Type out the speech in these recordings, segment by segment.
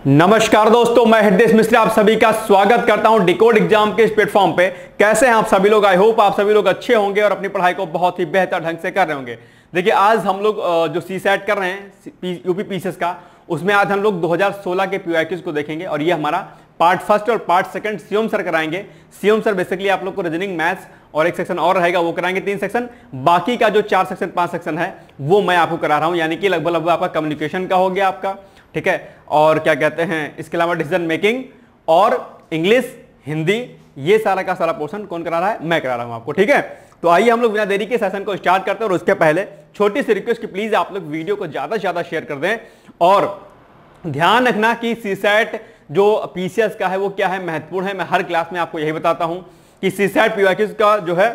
नमस्कार दोस्तों, मैं हृदय मिश्रा आप सभी का स्वागत करता हूं डिकोड एग्जाम के इस प्लेटफॉर्म पे। कैसे हैं आप सभी लोग? आई होप आप सभी लोग अच्छे होंगे और अपनी पढ़ाई को बहुत ही बेहतर ढंग से कर रहे होंगे। देखिए, आज हम लोग जो सीसेट कर रहे हैं यूपी पीसीएस का, उसमें आज हम लोग 2016 के पीवाईक्यूज को देखेंगे और ये हमारा पार्ट फर्स्ट और पार्ट सेकंड सीएम सर कराएंगे। सीएम सर बेसिकली आप लोग को रीजनिंग, मैथ्स और एक सेक्शन और रहेगा, वो कराएंगे 3 सेक्शन। बाकी का जो 4 सेक्शन 5 सेक्शन है वो मैं आपको करा रहा हूं, यानी कि लगभग आपका कम्युनिकेशन का हो गया आपका, ठीक है, और क्या कहते हैं, इसके अलावा डिसीजन मेकिंग और इंग्लिश, हिंदी, ये सारा का सारा पोर्शन कौन करा रहा है? मैं करा रहा हूं आपको, ठीक है। तो आइए हम लोग बिना देरी के सेशन को स्टार्ट करते हैं। और उसके पहले छोटी सी रिक्वेस्ट कि प्लीज आप लोग वीडियो को ज्यादा से ज्यादा शेयर कर दें और ध्यान रखना कि सीसेट जो पीसीएस का है वो क्या है, महत्वपूर्ण है। मैं हर क्लास में आपको यही बताता हूं कि सीसेट पीवाईक्यूज का जो है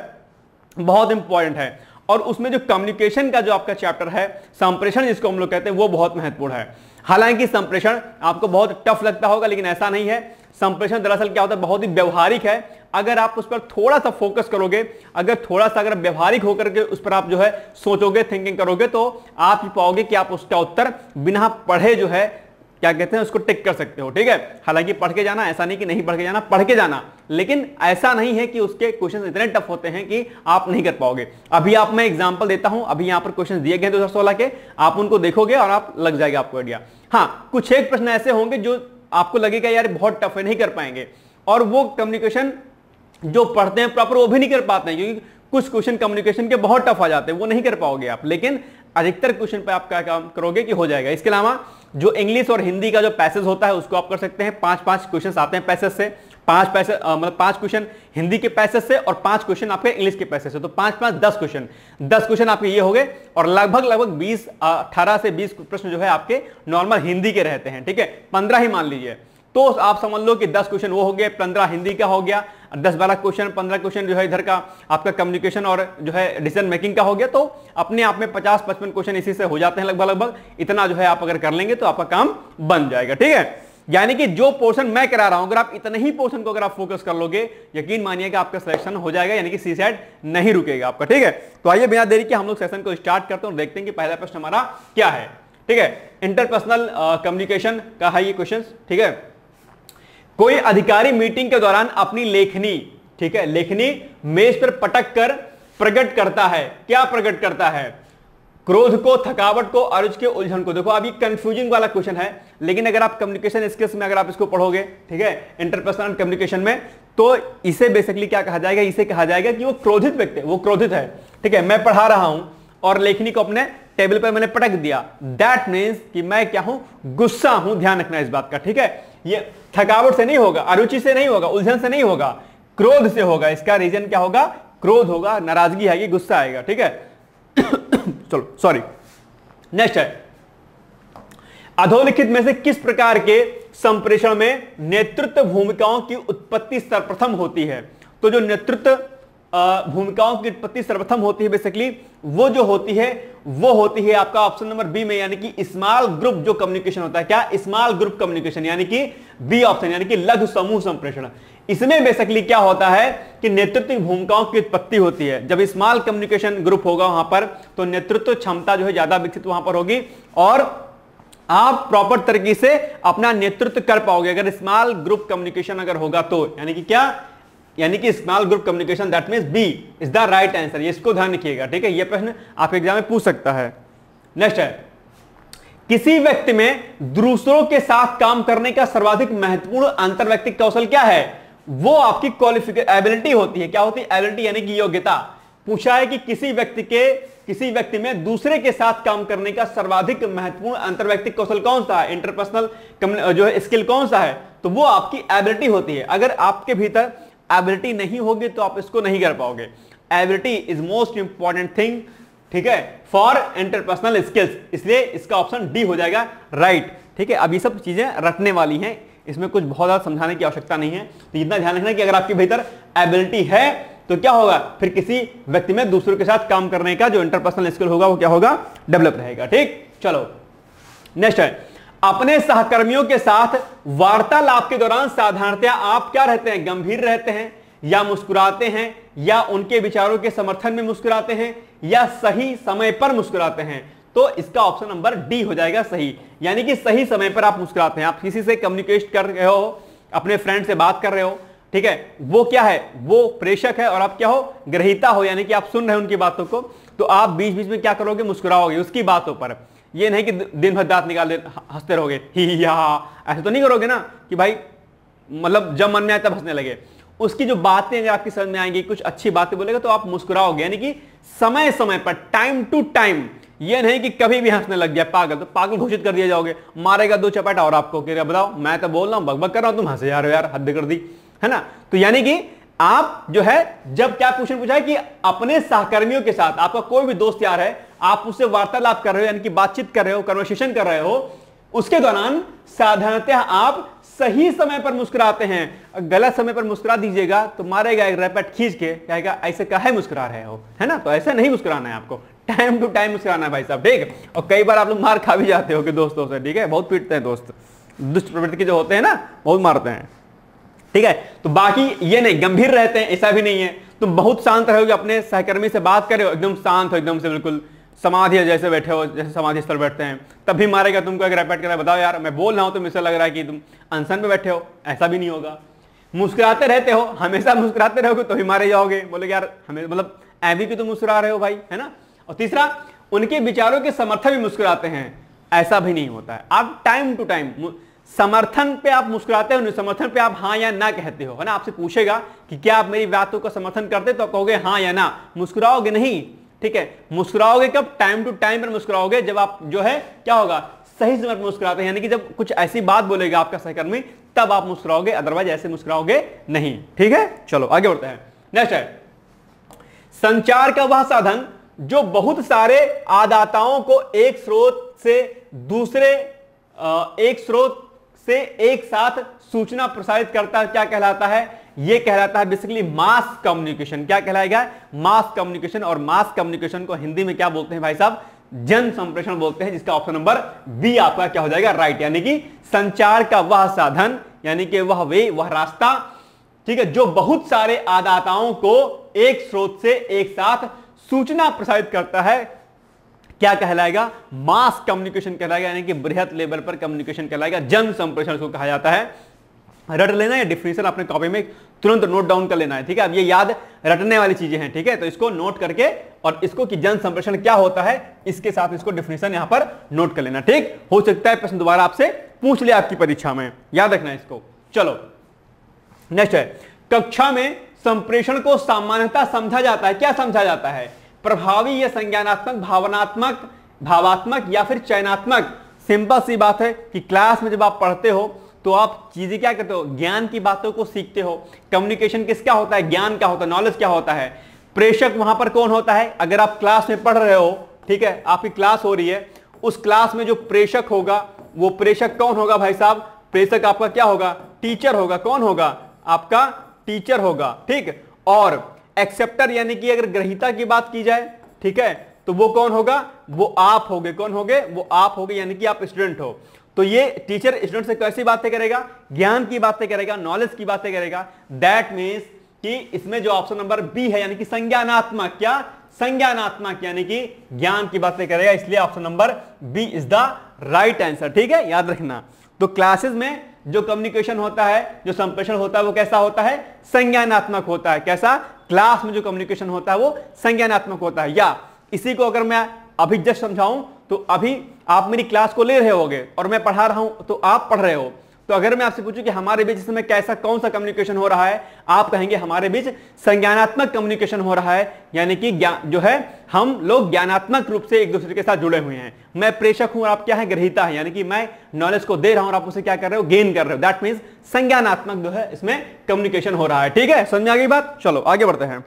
बहुत इंपॉर्टेंट है और उसमें जो कम्युनिकेशन का जो आपका चैप्टर है, संप्रेषण जिसको हम लोग कहते हैं, वो बहुत महत्वपूर्ण है। हालांकि संप्रेषण आपको बहुत टफ लगता होगा, लेकिन ऐसा नहीं है। संप्रेषण दरअसल क्या होता है, बहुत ही व्यवहारिक है। अगर आप उस पर थोड़ा सा फोकस करोगे, अगर व्यवहारिक होकर के उस पर आप जो है सोचोगे, थिंकिंग करोगे, तो आप ही पाओगे कि आप उसका उत्तर बिना पढ़े जो है क्या कहते हैं उसको टिक कर सकते हो, ठीक है। हालांकि पढ़ के जाना, ऐसा नहीं कि नहीं पढ़ के जाना, पढ़ के जाना, लेकिन ऐसा नहीं है कि उसके क्वेश्चन इतने टफ होते हैं कि आप नहीं कर पाओगे। अभी आप मैं एग्जांपल देता हूं, अभी यहां पर क्वेश्चन दिए गए 2016 के, आप उनको देखोगे और आप लग जाएगा आपको आइडिया। हाँ, कुछ एक प्रश्न ऐसे होंगे जो आपको लगेगा यार बहुत टफ है, नहीं कर पाएंगे, और वो कम्युनिकेशन जो पढ़ते हैं प्रॉपर वो भी नहीं कर पाते हैं, क्योंकि कुछ क्वेश्चन कम्युनिकेशन के बहुत टफ आ जाते हैं, वो नहीं कर पाओगे आप। लेकिन अधिकतर क्वेश्चन पे आप क्या काम करोगे कि हो जाएगा। इसके अलावा जो इंग्लिश और हिंदी का जो पैसेज होता है उसको आप कर सकते हैं। 5-5 क्वेश्चन आते हैं पैसेज से, 5 क्वेश्चन हिंदी के पैसेज से और 5 क्वेश्चन आपके इंग्लिश के पैसेज से, तो 5-5 10 क्वेश्चन, 10 क्वेश्चन आपके ये हो गए। और लगभग 18 से 20 प्रश्न जो है आपके नॉर्मल हिंदी के रहते हैं, ठीक है, 15 ही मान लीजिए। तो आप समझ लो कि 10 क्वेश्चन वो हो गए, 15 हिंदी का हो गया, 10-12 क्वेश्चन, 15 क्वेश्चन जो है इधर का आपका कम्युनिकेशन और जो है डिसीजन मेकिंग का हो गया। तो अपने आप में 50-55 क्वेश्चन इसी से हो जाते हैं लगभग। इतना जो है आप अगर कर लेंगे तो आपका काम बन जाएगा, ठीक है। यानी कि जो पोर्शन मैं करा रहा हूं, अगर आप इतने ही पोर्शन को अगर आप फोकस कर लोगे, यकीन मानिएगा आपका सिलेक्शन हो जाएगा, यानी कि सीसेट नहीं रुकेगा आपका, ठीक है। तो आइए बिना देरी के हम लोग सेशन को स्टार्ट करते हैं और देखते हैं कि पहला प्रश्न हमारा क्या है, ठीक है। इंटरपर्सनल कम्युनिकेशन का है ये क्वेश्चन, ठीक है। कोई अधिकारी मीटिंग के दौरान अपनी लेखनी, ठीक है, लेखनी मेज पर पटक कर प्रकट करता है। क्या प्रकट करता है? क्रोध को, थकावट को, अरुचि के, उलझन को। देखो अभी कंफ्यूजिंग वाला क्वेश्चन है, लेकिन अगर आप कम्युनिकेशन स्किल्स में अगर आप इसको पढ़ोगे, ठीक है, इंटरपर्सनल कम्युनिकेशन में, तो इसे बेसिकली क्या कहा जाएगा? इसे कहा जाएगा कि वो क्रोधित व्यक्ति है, वो क्रोधित है, ठीक है। मैं पढ़ा रहा हूं और लेखनी को अपने टेबल पर मैंने पटक दिया, दैट मीन्स कि मैं क्या हूं? गुस्सा हूं। ध्यान रखना इस बात का, ठीक है। ये थकावट से नहीं होगा, अरुचि से नहीं होगा, उलझन से नहीं होगा, क्रोध से होगा। इसका रीजन क्या होगा? क्रोध होगा, नाराजगी आएगी, गुस्सा आएगा, ठीक है। चलो सॉरी, नेक्स्ट है, अधोलिखित में से किस प्रकार के संप्रेषण में नेतृत्व भूमिकाओं की उत्पत्ति सर्वप्रथम होती है? तो जो नेतृत्व भूमिकाओं की उत्पत्ति सर्वप्रथम होती है बेसिकली वो जो होती है वो होती है आपका ऑप्शन नंबर बी में, यानी कि स्मॉल ग्रुप जो कम्युनिकेशन होता है। क्या? स्मॉल ग्रुप कम्युनिकेशन, यानी कि बी ऑप्शन, यानी कि लघु समूह संप्रेषण। इसमें बेसिकली क्या होता है कि नेतृत्व भूमिकाओं की उत्पत्ति होती है। जब स्मॉल कम्युनिकेशन ग्रुप होगा वहां पर, तो नेतृत्व क्षमता जो है ज्यादा विकसित वहां पर होगी और आप प्रॉपर तरीके से अपना नेतृत्व कर पाओगे अगर स्मॉल ग्रुप कम्युनिकेशन अगर होगा तो। यानी कि क्या? यानी कि small group communication, that means B is the right answer. इसको ध्यान रखिएगा, ठीक है। यह प्रश्न आप एग्जाम में पूछ सकता है। नेक्स्ट है, किसी व्यक्ति में दूसरों के साथ काम करने का सर्वाधिक महत्वपूर्ण अंतर्वैयक्तिक कौशल क्या है? वो आपकी क्वालिफिकेशन एबिलिटी होती है। क्या होती है? एबिलिटी, यानी कि योग्यता। पूछा है कि किसी व्यक्ति में दूसरे के साथ काम करने का सर्वाधिक महत्वपूर्ण अंतर्वैयक्तिक कौशल कौन सा है? इंटरपर्सनल जो है स्किल कौन सा है? तो वो आपकी एबिलिटी होती है। अगर आपके भीतर एबिलिटी नहीं होगी तो आप इसको नहीं कर पाओगे। Ability is most important thing, ठीक है, फॉर इंटरपर्सनल स्किल्स। इसलिए इसका ऑप्शन डी हो जाएगा राइट, ठीक है। अब ये सब चीजें रटने वाली हैं, इसमें कुछ बहुत ज्यादा समझाने की आवश्यकता नहीं है। तो इतना ध्यान रखना कि अगर आपके भीतर एबिलिटी है तो क्या होगा, फिर किसी व्यक्ति में दूसरों के साथ काम करने का जो इंटरपर्सनल स्किल होगा वो क्या होगा? डेवलप रहेगा, ठीक। चलो नेक्स्ट है, अपने सहकर्मियों के साथ वार्तालाप के दौरान साधारणतया आप क्या रहते हैं? गंभीर रहते हैं या मुस्कुराते हैं या उनके विचारों के समर्थन में मुस्कुराते हैं या सही समय पर मुस्कुराते हैं? तो इसका ऑप्शन नंबर डी हो जाएगा सही। यानी कि सही समय पर आप मुस्कुराते हैं। आप किसी से कम्युनिकेट कर रहे हो, अपने फ्रेंड से बात कर रहे हो, ठीक है, वो क्या है, वो प्रेषक है और आप क्या हो, ग्रहीता हो, यानी कि आप सुन रहे हो उनकी बातों को, तो आप बीच बीच में क्या करोगे, मुस्कुराओगे उसकी बातों पर। ये नहीं कि दिन भर दांत निकाल हंसते रहोगे, ही या, ऐसे तो नहीं करोगे ना कि भाई मतलब जब मन में आए तब हंसने लगे। उसकी जो बातें अगर आपकी समझ में आएंगी, कुछ अच्छी बातें बोलेगा तो आप मुस्कुराओगे, यानी कि समय समय पर, टाइम टू टाइम। ये नहीं कि कभी भी हंसने लग गया पागल, तो पागल घोषित कर दिया जाओगे, मारेगा 2 चपेटा और आपको कह रहा बताओ मैं तो बोल रहा हूं, बकबक कर रहा हूं, तुम हंसे जा रहे हो यार, हद कर दी, है ना। तो यानी कि आप जो है, जब क्या क्वेश्चन पूछा है कि अपने सहकर्मियों के साथ, आपका कोई भी दोस्त यार है, आप उससे वार्तालाप कर रहे हो, यानी कि बातचीत कर रहे हो, कन्वर्सेशन कर रहे हो, उसके दौरान साधारणतः आप सही समय पर मुस्कुराते हैं। गलत समय पर मुस्कुरा दीजिएगा तो मारेगा एक रैपेट खींच के, कहेगा ऐसे काहे मुस्कुरा रहे हो, है ना। तो ऐसे नहीं मुस्कुराना है आपको, टाइम टू टाइम मुस्कुराना है भाई साहब, ठीक। और कई बार आप लोग मार खा भी जाते हो कि दोस्तों से, ठीक है, बहुत पीटते हैं दोस्त, दुष्ट प्रवृत्ति के जो होते हैं ना, बहुत मारते हैं, ठीक है। तो बाकी ये नहीं गंभीर रहते हैं, ऐसा भी नहीं है। तुम बहुत शांत रहोगे, अपने सहकर्मी से बात कर रहे हो, एकदम शांत हो, एकदम से बिल्कुल समाधि जैसे बैठे हो, जैसे समाधि स्थल बैठते हैं, तब भी मारेगा तुमको एक रैपेट कर, बताओ यार मैं बोल रहा हूं, तो मुझे लग रहा है कि तुम अनशन पे बैठे हो, ऐसा भी नहीं होगा। मुस्कुराते रहते हो, हमेशा मुस्कुराते रहोगे तो भी मारे जाओगे, बोले यार हमें मतलब ऐवी भी तो मुस्कुरा रहे हो भाई, है ना। और तीसरा, उनके विचारों के समर्थन भी मुस्कुराते हैं, ऐसा भी नहीं होता है। आप टाइम टू टाइम समर्थन पे आप मुस्कुराते हो, समर्थन पे आप हाँ या ना कहते हो, है ना। आपसे पूछेगा कि क्या आप मेरी बातों का समर्थन करते, तो आप कहोगे हाँ या ना, मुस्कुराओगे नहीं, ठीक है। मुस्कुराओगे कब, टाइम टू टाइम पर मुस्कुराओगे, जब आप जो है क्या होगा, सही समय पर मुस्कुराते हैं, यानी कि जब कुछ ऐसी बात बोलेगा आपका सहकर्मी, तब आप मुस्कुराओगे, अदरवाइज ऐसे मुस्कुराओगे नहीं, ठीक है। चलो आगे बढ़ते हैं। नेक्स्ट है, संचार का वह साधन जो बहुत सारे आदाताओं को एक स्रोत से एक साथ सूचना प्रसारित करता है, क्या कहलाता है, यह कहलाता है बेसिकली मास कम्युनिकेशन। क्या कहलाएगा, मास कम्युनिकेशन। और मास कम्युनिकेशन को हिंदी में क्या बोलते हैं भाई साहब, जन संप्रेषण बोलते हैं, जिसका ऑप्शन नंबर बी आपका क्या हो जाएगा, राइट। यानी कि संचार का वह साधन, यानी कि वह वे, वह रास्ता, ठीक है, जो बहुत सारे आदाताओं को एक स्रोत से एक साथ सूचना प्रसारित करता है, क्या कहलाएगा, मास कम्युनिकेशन कहलाएगा, यानी कि बृहत लेवल पर कम्युनिकेशन कहलाएगा, जन संप्रेषण को कहा जाता है। रट लेना है, डेफिनेशन अपने कॉपी में तुरंत नोट डाउन कर लेना है, ठीक है। अब ये याद रटने वाली चीजें हैं, ठीक है, तो इसको नोट करके और इसको कि जन संप्रेषण क्या होता है, इसके साथ इसको डेफिनेशन यहां पर नोट कर लेना, ठीक। हो सकता है प्रश्न दोबारा आपसे पूछ ले आपकी परीक्षा में, याद रखना इसको। चलो नेक्स्ट है, कक्षा में संप्रेषण को सामान्यतः समझा जाता है, क्या समझा जाता है, प्रभावी या संज्ञानात्मक, भावनात्मक, भावात्मक या फिर चयनात्मक। सिंपल सी बात है कि क्लास में जब आप पढ़ते हो तो आप चीजें क्या करते हो, ज्ञान की बातों को सीखते हो। कम्युनिकेशन किसका होता है, ज्ञान का होता है, नॉलेज क्या होता है। प्रेषक वहां पर कौन होता है, अगर आप क्लास में पढ़ रहे हो, ठीक है, आपकी क्लास हो रही है, उस क्लास में जो प्रेषक होगा, वो प्रेषक कौन होगा भाई साहब, प्रेषक आपका क्या होगा, टीचर होगा। कौन होगा, आपका टीचर होगा, ठीक। और एक्सेप्टर यानी कि अगर ग्रहीता की बात की जाए, ठीक है, तो वो कौन होगा, वो आप होगे। कौन होगे, वो आप होगे, यानी कि आप स्टूडेंट हो। तो ये टीचर स्टूडेंट से कैसी बातें करेगा, ज्ञान की बातें करेगा, नॉलेज की बातें करेगा। दैट मीन्स कि इसमें जो ऑप्शन नंबर बी है, यानी कि संज्ञानात्मक, क्या, संज्ञानात्मक, यानी कि ज्ञान की बातें करेगा, इसलिए option number B is the right answer, ठीक है, याद रखना। तो क्लासेस में जो कम्युनिकेशन होता है, जो संप्रेषण होता है, वो कैसा होता है, संज्ञानात्मक होता है। कैसा, क्लास में जो कम्युनिकेशन होता है वो संज्ञानात्मक होता है। या इसी को अगर मैं अभी जस्ट समझाऊं, तो अभी आप मेरी क्लास को ले रहे होगे और मैं पढ़ा रहा हूं, तो आप पढ़ रहे हो, तो अगर मैं आपसे पूछूं कि हमारे बीच इस समय कैसा, कौन सा कम्युनिकेशन हो रहा है, आप कहेंगे हमारे बीच संज्ञानात्मक कम्युनिकेशन हो रहा है, यानी कि जो है हम लोग ज्ञानात्मक रूप से एक दूसरे के साथ जुड़े हुए हैं। मैं प्रेषक हूं और आप क्या है, ग्रहीता है, यानी कि मैं नॉलेज को दे रहा हूं और आप उसे क्या कर रहे हो, गेन कर रहे हो। दैट मींस संज्ञानात्मक जो है इसमें कम्युनिकेशन हो रहा है, ठीक है, समझ में आ गई बात। चलो आगे बढ़ते हैं।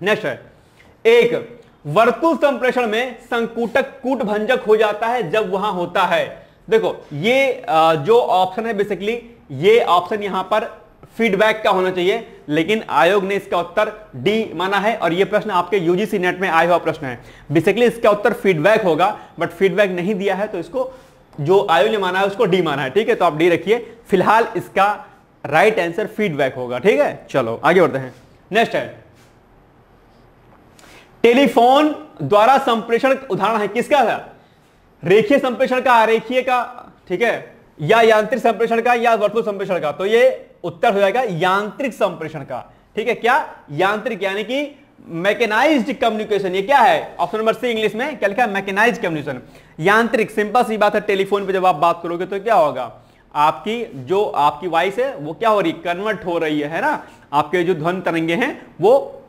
नेक्स्ट है, एक वर्तुल संप्रेषण में संकूटक कूटभंजक हो जाता है जब वहां होता है। देखो ये जो ऑप्शन है, बेसिकली ये ऑप्शन यहां पर फीडबैक का होना चाहिए, लेकिन आयोग ने इसका उत्तर डी माना है, और ये प्रश्न आपके यूजीसी नेट में आया हुआ प्रश्न है। बेसिकली इसका उत्तर फीडबैक होगा, बट फीडबैक नहीं दिया है, तो इसको जो आयोग ने माना है उसको डी माना है, ठीक है। तो आप डी रखिए, फिलहाल इसका राइट आंसर फीडबैक होगा, ठीक है। चलो आगे बढ़ते हैं। नेक्स्ट है, टेलीफोन द्वारा संप्रेषण उदाहरण है किसका था, रेखीय संप्रेषण का, आरेखीय का, ठीक है, या यांत्रिक संप्रेषण का, या वर्तुल संप्रेषण का? तो ये उत्तर हो जाएगा यांत्रिक संप्रेषण का। ठीक है, क्या? यांत्रिक, यानी कि मैकेनाइज्ड कम्युनिकेशन। ये क्या है? ऑप्शन नंबर सी इंग्लिश में क्या लिखा है? मैकेनाइज्ड कम्युनिकेशन, यांत्रिक। सिंपल सी बात है, टेलीफोन पे जब आप बात करोगे तो क्या होगा? आपकी जो आपकी वॉइस है वो क्या हो रही? कन्वर्ट हो रही है ना? आपके जो ध्वनि तरंगे हैं वो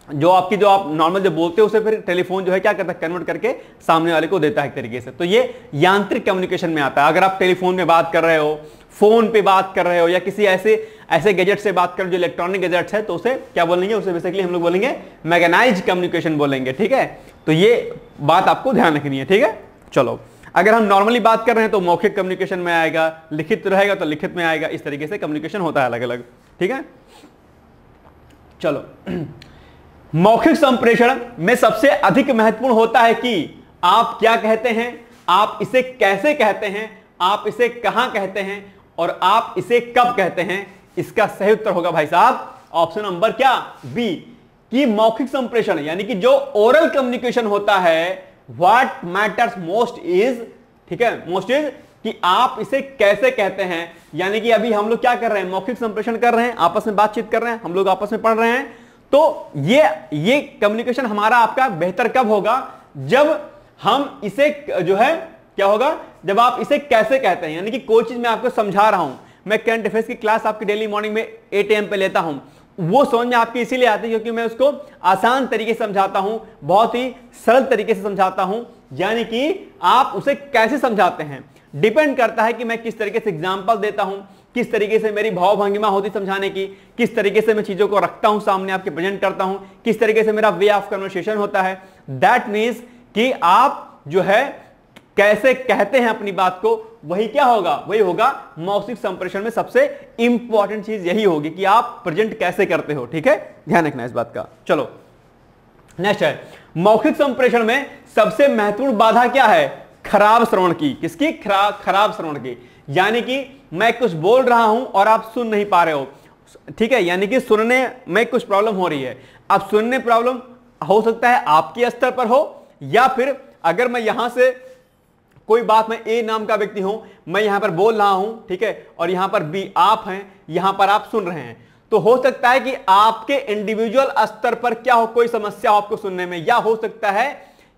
जो आपकी जो आप नॉर्मल जो बोलते हो उसे फिर टेलीफोन जो है क्या करता है? कन्वर्ट करके सामने वाले को देता है एक तरीके से। तो ये यांत्रिक कम्युनिकेशन में आता है। अगर आप टेलीफोन में बात कर रहे हो, फोन पे बात कर रहे हो, या किसी ऐसे गैजेट से बात कर रहे हो जो इलेक्ट्रॉनिक गैजेट्स है, तो उसे क्या बोलेंगे? उसे बेसिकली हम लोग बोलेंगे मैकेनाइज्ड कम्युनिकेशन बोलेंगे। ठीक है, तो ये बात आपको ध्यान रखनी है। ठीक है, चलो, अगर हम नॉर्मली बात कर रहे हैं तो मौखिक कम्युनिकेशन में आएगा, लिखित रहेगा तो लिखित में आएगा। इस तरीके से कम्युनिकेशन होता है अलग अलग। ठीक है, चलो, मौखिक संप्रेषण में सबसे अधिक महत्वपूर्ण होता है कि आप क्या कहते हैं, आप इसे कैसे कहते हैं, आप इसे कहां कहते हैं, और आप इसे कब कहते हैं। इसका सही उत्तर होगा भाई साहब ऑप्शन नंबर क्या? बी, कि मौखिक संप्रेषण यानी कि जो ओरल कम्युनिकेशन होता है, व्हाट मैटर्स मोस्ट इज, ठीक है, मोस्ट इज कि आप इसे कैसे कहते हैं। यानी कि अभी हम लोग क्या कर रहे हैं? मौखिक संप्रेषण कर रहे हैं, आपस में बातचीत कर रहे हैं, हम लोग आपस में पढ़ रहे हैं। तो ये कम्युनिकेशन हमारा आपका बेहतर कब होगा? जब हम इसे जो है क्या होगा? जब आप इसे कैसे कहते हैं। यानी कि कोई चीज मैं आपको समझा रहा हूं, मैं करंट अफेयर्स की क्लास आपकी डेली मॉर्निंग में 8 AM पे लेता हूं, वो समझ में आपकी इसीलिए आती है क्योंकि मैं उसको आसान तरीके से समझाता हूं, बहुत ही सरल तरीके से समझाता हूं। यानी कि आप उसे कैसे समझाते हैं डिपेंड करता है कि मैं किस तरीके से एग्जाम्पल देता हूं, किस तरीके से मेरी भावभंगिमा होती समझाने की, किस तरीके से मैं चीजों को रखता हूं सामने आपके प्रेजेंट करता हूं, किस तरीके से मेरा वे ऑफ कन्वर्सेशन होता है। दैट मीन्स कि आप जो है कैसे कहते हैं अपनी बात को, वही क्या होगा? वही होगा मौखिक संप्रेषण में सबसे इंपॉर्टेंट चीज यही होगी कि आप प्रेजेंट कैसे करते हो। ठीक है, ध्यान रखना इस बात का। चलो, नेक्स्ट है मौखिक संप्रेषण में सबसे महत्वपूर्ण बाधा क्या है? खराब श्रवण की। किसकी? खराब श्रवण की। यानी कि मैं कुछ बोल रहा हूं और आप सुन नहीं पा रहे हो। ठीक है, यानी कि सुनने में कुछ प्रॉब्लम हो रही है। अब सुनने प्रॉब्लम हो सकता है आपके स्तर पर हो, या फिर अगर मैं यहां से कोई बात, मैं ए नाम का व्यक्ति हूं, मैं यहां पर बोल रहा हूं, ठीक है, और यहां पर बी आप हैं, यहां पर आप सुन रहे हैं, तो हो सकता है कि आपके इंडिविजुअल स्तर पर क्या हो, कोई समस्या हो आपको सुनने में, या हो सकता है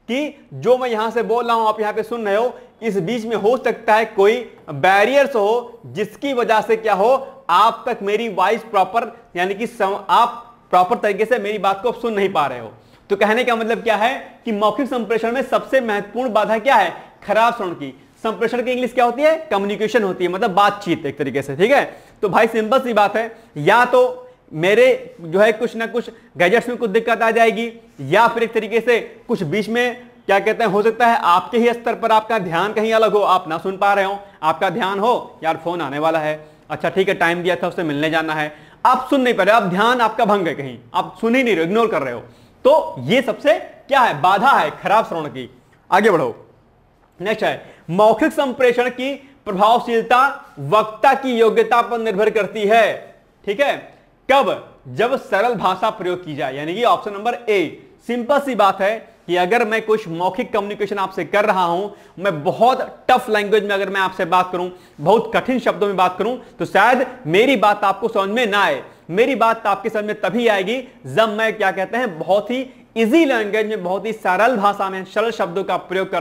कि जो मैं यहां से बोल रहा हूं आप यहां पे सुन रहे हो, इस बीच में हो सकता है कोई बैरियर्स हो जिसकी वजह से क्या हो, आप तक मेरी वॉइस प्रॉपर, यानी कि आप प्रॉपर तरीके से मेरी बात को सुन नहीं पा रहे हो। तो कहने का मतलब क्या है कि मौखिक संप्रेषण में सबसे महत्वपूर्ण बाधा क्या है? खराब श्रवण की। संप्रेषण की इंग्लिश क्या होती है? कम्युनिकेशन होती है, मतलब बातचीत एक तरीके से। ठीक है, तो भाई सिंपल सी बात है, या तो मेरे जो है कुछ ना कुछ गैजेट्स में कुछ दिक्कत आ जाएगी, या फिर एक तरीके से कुछ बीच में क्या कहते हैं, हो सकता है आपके ही स्तर पर आपका ध्यान कहीं अलग हो, आप ना सुन पा रहे हो, आपका ध्यान हो यार फोन आने वाला है, अच्छा ठीक है टाइम दिया था उससे मिलने जाना है, आप सुन नहीं पा रहे, आप ध्यान आपका भंग है, कहीं आप सुन ही नहीं रहे, इग्नोर कर रहे हो। तो ये सबसे क्या है? बाधा है खराब श्रवण की। आगे बढ़ो, नेक्स्ट है मौखिक संप्रेषण की प्रभावशीलता वक्ता की योग्यता पर निर्भर करती है। ठीक है, कब? जब सरल भाषा प्रयोग की जाए, यानी कि ऑप्शन नंबर ए। सिंपल सी बात है कि अगर मैं कुछ मौखिक कम्युनिकेशन आपसे कर रहा हूं, मैं बहुत टफ लैंग्वेज में अगर मैं आपसे बात करूं, बहुत कठिन शब्दों में बात करूं, तो शायद मेरी बात आपको समझ में ना आए। मेरी बात आपके समझ में तभी आएगी जब मैं क्या कहते हैं बहुत ही इजी लैंग्वेज में, बहुत ही सरल भाषा में, सरल शब्दों का प्रयोग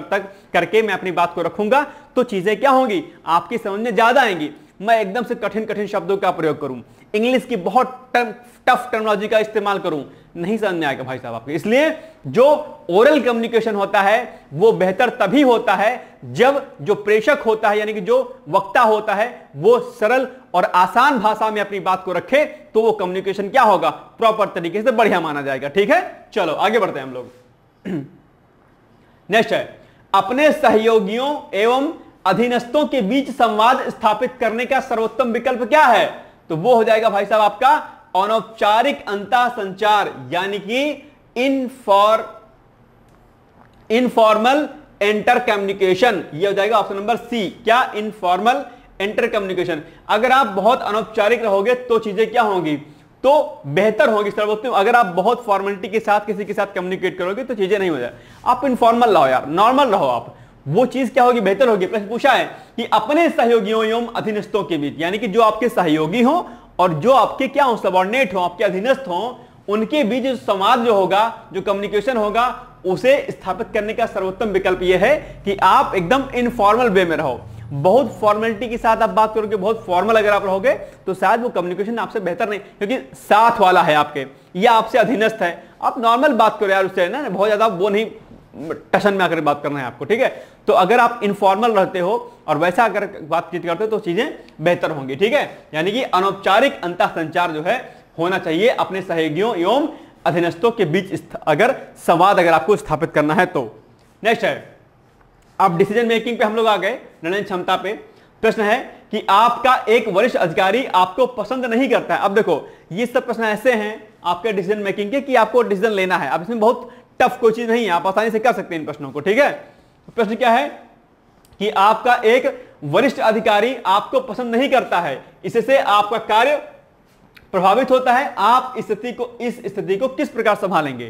करके मैं अपनी बात को रखूंगा, तो चीजें क्या होंगी? आपकी समझ में ज्यादा आएंगी। मैं एकदम से कठिन कठिन शब्दों का प्रयोग करूं, इंग्लिश की बहुत टफ टर्मिनोलॉजी का इस्तेमाल करूं, नहीं समझ में आएगा भाई साहब आपको। इसलिए जो ओरल कम्युनिकेशन होता है वो बेहतर तभी होता है जब जो प्रेषक होता है, यानी कि जो वक्ता होता है, वो सरल और आसान भाषा में अपनी बात को रखे, तो वो कम्युनिकेशन क्या होगा? प्रॉपर तरीके से बढ़िया माना जाएगा। ठीक है, चलो आगे बढ़ते हैं हम लोग। नेक्स्ट है अपने सहयोगियों एवं अधीनस्थों के बीच संवाद स्थापित करने का सर्वोत्तम विकल्प क्या है? तो वो हो जाएगा भाई साहब आपका अनौपचारिक अंतः संचार, यानी कि इनफॉर्मल इंटर कम्युनिकेशन। ये हो जाएगा ऑप्शन नंबर सी। क्या? Informal inter communication. अगर आप बहुत अनौपचारिक रहोगे तो चीजें क्या होंगी? तो बेहतर होगी, सर्वोत्तम। अगर आप बहुत फॉर्मेलिटी के साथ किसी के साथ कम्युनिकेट करोगे तो चीजें नहीं हो जाए। आप इनफॉर्मल रहो यार, नॉर्मल रहो, आप वो चीज क्या होगी, बेहतर होगी। प्रश्न पूछा है कि अपने सहयोगियों एवं अधीनस्थों के बीच, यानी कि जो आपके सहयोगी हो और जो आपके क्या हो, सबॉर्डिनेट हो, आपके अधीनस्थ हो, उनके बीच जो संवाद जो होगा, जो कम्युनिकेशन होगा, उसे स्थापित करने का सर्वोत्तम विकल्प यह है कि आप एकदम इनफॉर्मल वे में रहो। बहुत फॉर्मेलिटी के साथ आप बात करोगे, बहुत फॉर्मल अगर आप रहोगे तो शायद वो कम्युनिकेशन आपसे बेहतर नहीं, क्योंकि साथ वाला है आपके या आपसे अधीनस्थ है, आप नॉर्मल बात करो यार उससे, ना बहुत ज्यादा वो नहीं टशन में आकर बात करना है आपको, ठीक है। तो अगर आप इनफॉर्मल रहते हो और वैसा अगर बातचीत करते हो तो चीजें बेहतर होंगी, ठीक है। यानी कि अनौपचारिक अंतः संचार जो है होना चाहिए अपने सहयोगियों एवं अधीनस्थों के बीच, अगर संवाद अगर आपको स्थापित करना है तो। नेक्स्ट है, अब डिसीजन मेकिंग पे हम लोग आ गए, निर्णय क्षमता पे। प्रश्न है कि आपका एक वरिष्ठ अधिकारी आपको पसंद नहीं करता है। अब देखो ये सब प्रश्न ऐसे हैं आपके डिसीजन मेकिंग के कि आपको डिसीजन लेना है। अब इसमें बहुत टफ कोई चीज नहीं है, आप आसानी से कर सकते हैं इन प्रश्नों को, ठीक है। प्रश्न क्या है कि आपका एक वरिष्ठ अधिकारी आपको पसंद नहीं करता है, इससे आपका कार्य प्रभावित होता है, आप इस स्थिति को किस प्रकार संभालेंगे।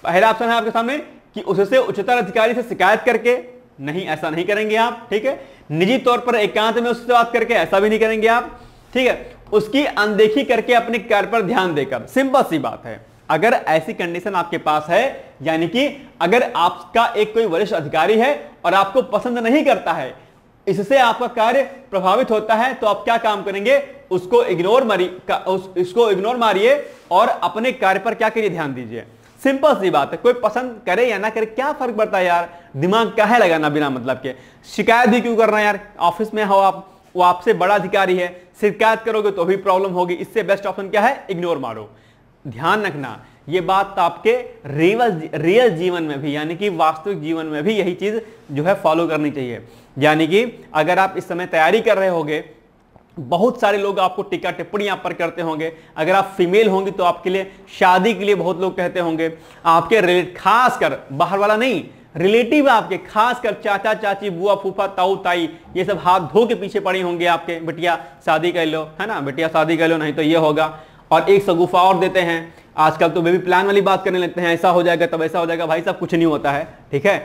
पहला ऑप्शन है आपके सामने कि उससे उच्चतर अधिकारी से शिकायत करके, नहीं ऐसा नहीं करेंगे आप, ठीक है। निजी तौर पर एकांत में उससे बात करके, ऐसा भी नहीं करेंगे आप, ठीक है। उसकी अनदेखी करके अपने कार्य पर ध्यान देकर, सिंपल सी बात है। अगर ऐसी कंडीशन आपके पास है, यानी कि अगर आपका एक कोई वरिष्ठ अधिकारी है और आपको पसंद नहीं करता है, इससे आपका कार्य प्रभावित होता है, तो आप क्या काम करेंगे, उसको इग्नोर मारिए और अपने कार्य पर क्या करिए, ध्यान दीजिए। सिंपल सी बात है, कोई पसंद करे या ना करे क्या फर्क पड़ता है यार, दिमाग काहे लगाना बिना मतलब के। शिकायत भी क्यों करना यार, ऑफिस में हो आप, वो आपसे बड़ा अधिकारी है, शिकायत करोगे तो भी प्रॉब्लम होगी। इससे बेस्ट ऑप्शन क्या है, इग्नोर मारो। ध्यान रखना ये बात आपके रियल जीवन में भी, यानी कि वास्तविक जीवन में भी यही चीज जो है फॉलो करनी चाहिए। यानी कि अगर आप इस समय तैयारी कर रहे होंगे, बहुत सारे लोग आपको टीका टिप्पणी आप पर करते होंगे। अगर आप फीमेल होंगी तो आपके लिए शादी के लिए बहुत लोग कहते होंगे, आपके रिलेटिव, खासकर बाहर वाला नहीं, रिलेटिव आपके, खासकर चाचा चाची, बुआ फूफा ताऊ ताई, ये सब हाथ धो के पीछे पड़ी होंगे आपके, बिटिया शादी कर लो, है ना, बिटिया शादी कर लो, नहीं तो ये होगा। और एक सगुफा और देते हैं, आजकल तो बेबी प्लान वाली बात करने लगते हैं, ऐसा हो जाएगा तब ऐसा हो जाएगा। भाई साहब कुछ नहीं होता है, ठीक है।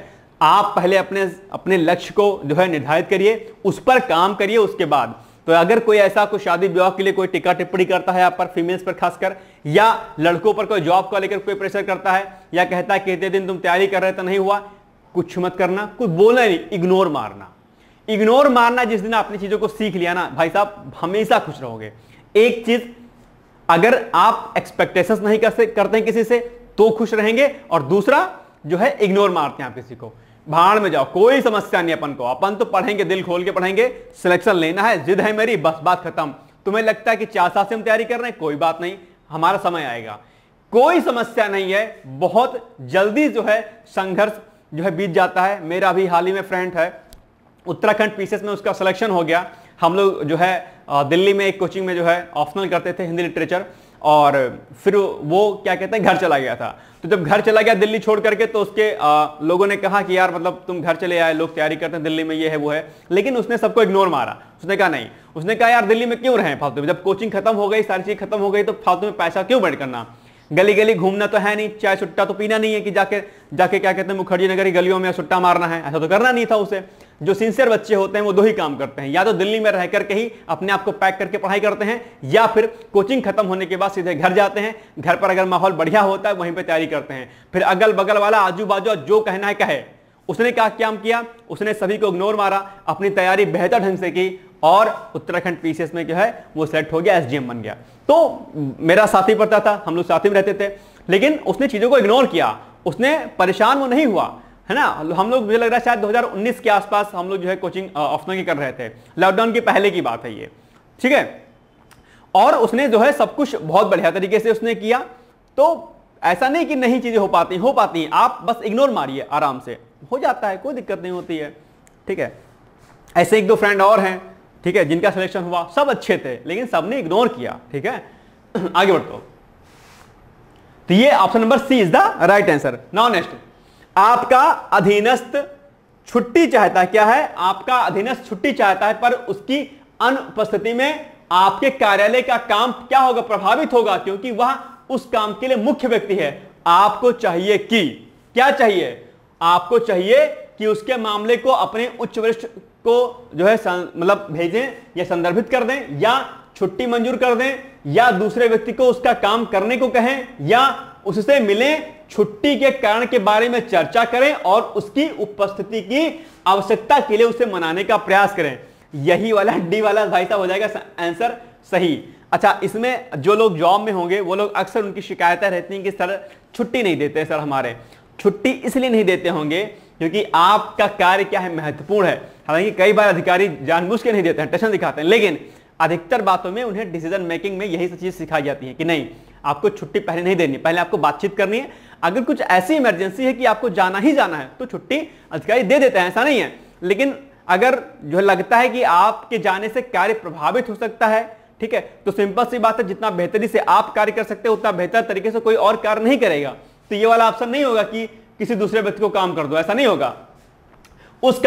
आप पहले अपने लक्ष्य को जो है निर्धारित करिए, उस पर काम करिए, उसके बाद। तो अगर कोई ऐसा कोई शादी विवाह के लिए कोई टिक्का टिप्पणी करता है आप पर, फीमेल्स पर खासकर, या लड़कों पर कोई जॉब को लेकर कोई प्रेशर करता है, या कहता है कहते दिन तुम तैयारी कर रहे तो नहीं हुआ, कुछ मत करना, कुछ बोलना नहीं, इग्नोर मारना। इग्नोर मारना, जिस दिन आपने चीजों को सीख लिया ना भाई साहब, हमेशा खुश रहोगे। एक चीज, अगर आप एक्सपेक्टेशंस नहीं करते हैं किसी से तो खुश रहेंगे, और दूसरा जो है इग्नोर मारते हैं आप किसी को, भाड़ में जाओ, कोई समस्या नहीं अपन को, अपन तो पढ़ेंगे, दिल खोल के पढ़ेंगे, सिलेक्शन लेना है, जिद है मेरी, बस बात खत्म। तुम्हें लगता है कि 4 साल से हम तैयारी कर रहे हैं, कोई बात नहीं, हमारा समय आएगा, कोई समस्या नहीं है, बहुत जल्दी जो है संघर्ष जो है बीत जाता है। मेरा भी हाल ही में फ्रेंड है, उत्तराखंड पीसीएस में उसका सिलेक्शन हो गया। हम लोग जो है दिल्ली में एक कोचिंग में जो है ऑप्शनल करते थे हिंदी लिटरेचर, और फिर वो क्या कहते हैं घर चला गया था। तो जब घर चला गया दिल्ली छोड़ करके, तो उसके लोगों ने कहा कि यार मतलब तुम घर चले आए, लोग तैयारी करते हैं दिल्ली में, ये है वो है, लेकिन उसने सबको इग्नोर मारा। उसने कहा नहीं, उसने कहा यार दिल्ली में क्यों रहे फालतू में, जब कोचिंग खत्म हो गई, सारी चीज खत्म हो गई, तो फालतू में पैसा क्यों बैठ करना, गली गली घूमना तो है नहीं, चाय सुट्टा तो पीना नहीं है कि जाके क्या कहते हैं मुखर्जी नगर की गलियों में सुट्टा मारना है, ऐसा तो करना नहीं था उसे। जो सिंसियर बच्चे होते हैं वो 2 ही काम करते हैं, या तो दिल्ली में रह करके ही अपने आप को पैक करके पढ़ाई करते हैं, या फिर कोचिंग खत्म होने के बाद सीधे घर जाते हैं, घर पर अगर माहौल बढ़िया होता है वहीं पे तैयारी करते हैं, फिर अगल बगल वाला आजू बाजू जो कहना है कहे। उसने क्या किया, उसने सभी को इग्नोर मारा, अपनी तैयारी बेहतर ढंग से की, और उत्तराखंड पीसीएस में जो है वो सेलेक्ट हो गया, एसडीएम बन गया। तो मेरा साथी पढ़ता था, हम लोग साथ में रहते थे, लेकिन उसने चीजों को इग्नोर किया, उसने परेशान वो नहीं हुआ, है ना। हम लोग, मुझे लग रहा है शायद 2019 के आसपास हम लोग जो है कोचिंग ऑप्शनल की कर रहे थे, लॉकडाउन के पहले की बात है ये, ठीक है। और उसने जो है सब कुछ बहुत बढ़िया तरीके से उसने किया। तो ऐसा नहीं कि नहीं चीजें हो पाती हैं, आप बस इग्नोर मारिए, आराम से हो जाता है, कोई दिक्कत नहीं होती है, ठीक है। ऐसे 1-2 फ्रेंड और हैं, ठीक है, जिनका सिलेक्शन हुआ, सब अच्छे थे, लेकिन सबने इग्नोर किया, ठीक है। आगे बढ़ो, तो ये option number C is the right answer. Now next, आपका अधीनस्थ छुट्टी चाहता है, क्या है, आपका अधीनस्थ छुट्टी चाहता है, पर उसकी अनुपस्थिति में आपके कार्यालय का काम क्या होगा, प्रभावित होगा, क्योंकि वह उस काम के लिए मुख्य व्यक्ति है। आपको चाहिए कि क्या चाहिए, आपको चाहिए कि उसके मामले को अपने उच्च वरिष्ठ को जो है मतलब भेजें या संदर्भित कर दें, या छुट्टी मंजूर कर दें, या दूसरे व्यक्ति को उसका काम करने को कहें, या उससे मिलें, छुट्टी के कारण के बारे में चर्चा करें और उसकी उपस्थिति की आवश्यकता के लिए उसे मनाने का प्रयास करें। यही वाला डी वाला भाई साहब हो जाएगा आंसर सही। अच्छा, इसमें जो लोग जॉब में होंगे वो लोग अक्सर उनकी शिकायतें रहती हैं कि सर छुट्टी नहीं देते सर, हमारे छुट्टी इसलिए नहीं देते होंगे क्योंकि आपका कार्य क्या है, महत्वपूर्ण है। हालांकि कई बार अधिकारी जानबूझ के नहीं देते हैं, टेंशन दिखाते हैं, लेकिन अधिकतर बातों में उन्हें डिसीजन मेकिंग में यही चीज सिखाई जाती है कि नहीं, आपको छुट्टी पहले नहीं देनी, पहले आपको बातचीत करनी है। अगर कुछ ऐसी इमरजेंसी है कि आपको जाना ही जाना है तो छुट्टी अधिकारी दे देते हैं, ऐसा नहीं है। लेकिन अगर जो लगता है कि आपके जाने से कार्य प्रभावित हो सकता है, ठीक है, तो सिंपल सी बात है, जितना बेहतरी से आप कार्य कर सकते हो उतना बेहतर तरीके से कोई और कार्य नहीं करेगा। तो ये वाला ऑप्शन नहीं होगा कि किसी दूसरे व्यक्ति को काम कर दो, ऐसा नहीं होगा। उस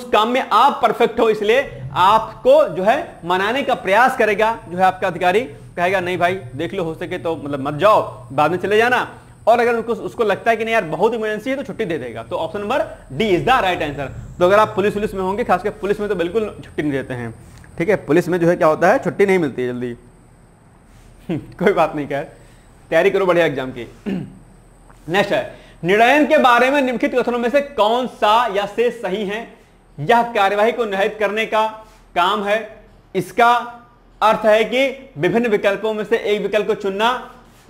काम में आप परफेक्ट हो, इसलिए आपको जो है मनाने का प्रयास करेगा जो है आपका अधिकारी, कहेगा नहीं भाई देख लो, हो सके तो मतलब मत जाओ, बाद में चले जाना। और अगर उसको लगता है कि नहीं यार बहुत इमरजेंसी है तो छुट्टी दे देगा। तो option number D is the right answer. तो अगर आप पुलिस में होंगे, खासकर पुलिस में तो बिल्कुल छुट्टी नहीं देते हैं, ठीक है, पुलिस में जो है क्या होता है, छुट्टी नहीं मिलती है जल्दी। कोई बात नहीं, खैर तैयारी करो बढ़िया एग्जाम की। नेक्स्ट है, निर्णयन के बारे में निम्नलिखित कथनों में से कौन सा या से सही है? यह कार्यवाही को निर्धारित करने का काम है। इसका अर्थ है कि विभिन्न विकल्पों में से एक विकल्प को चुनना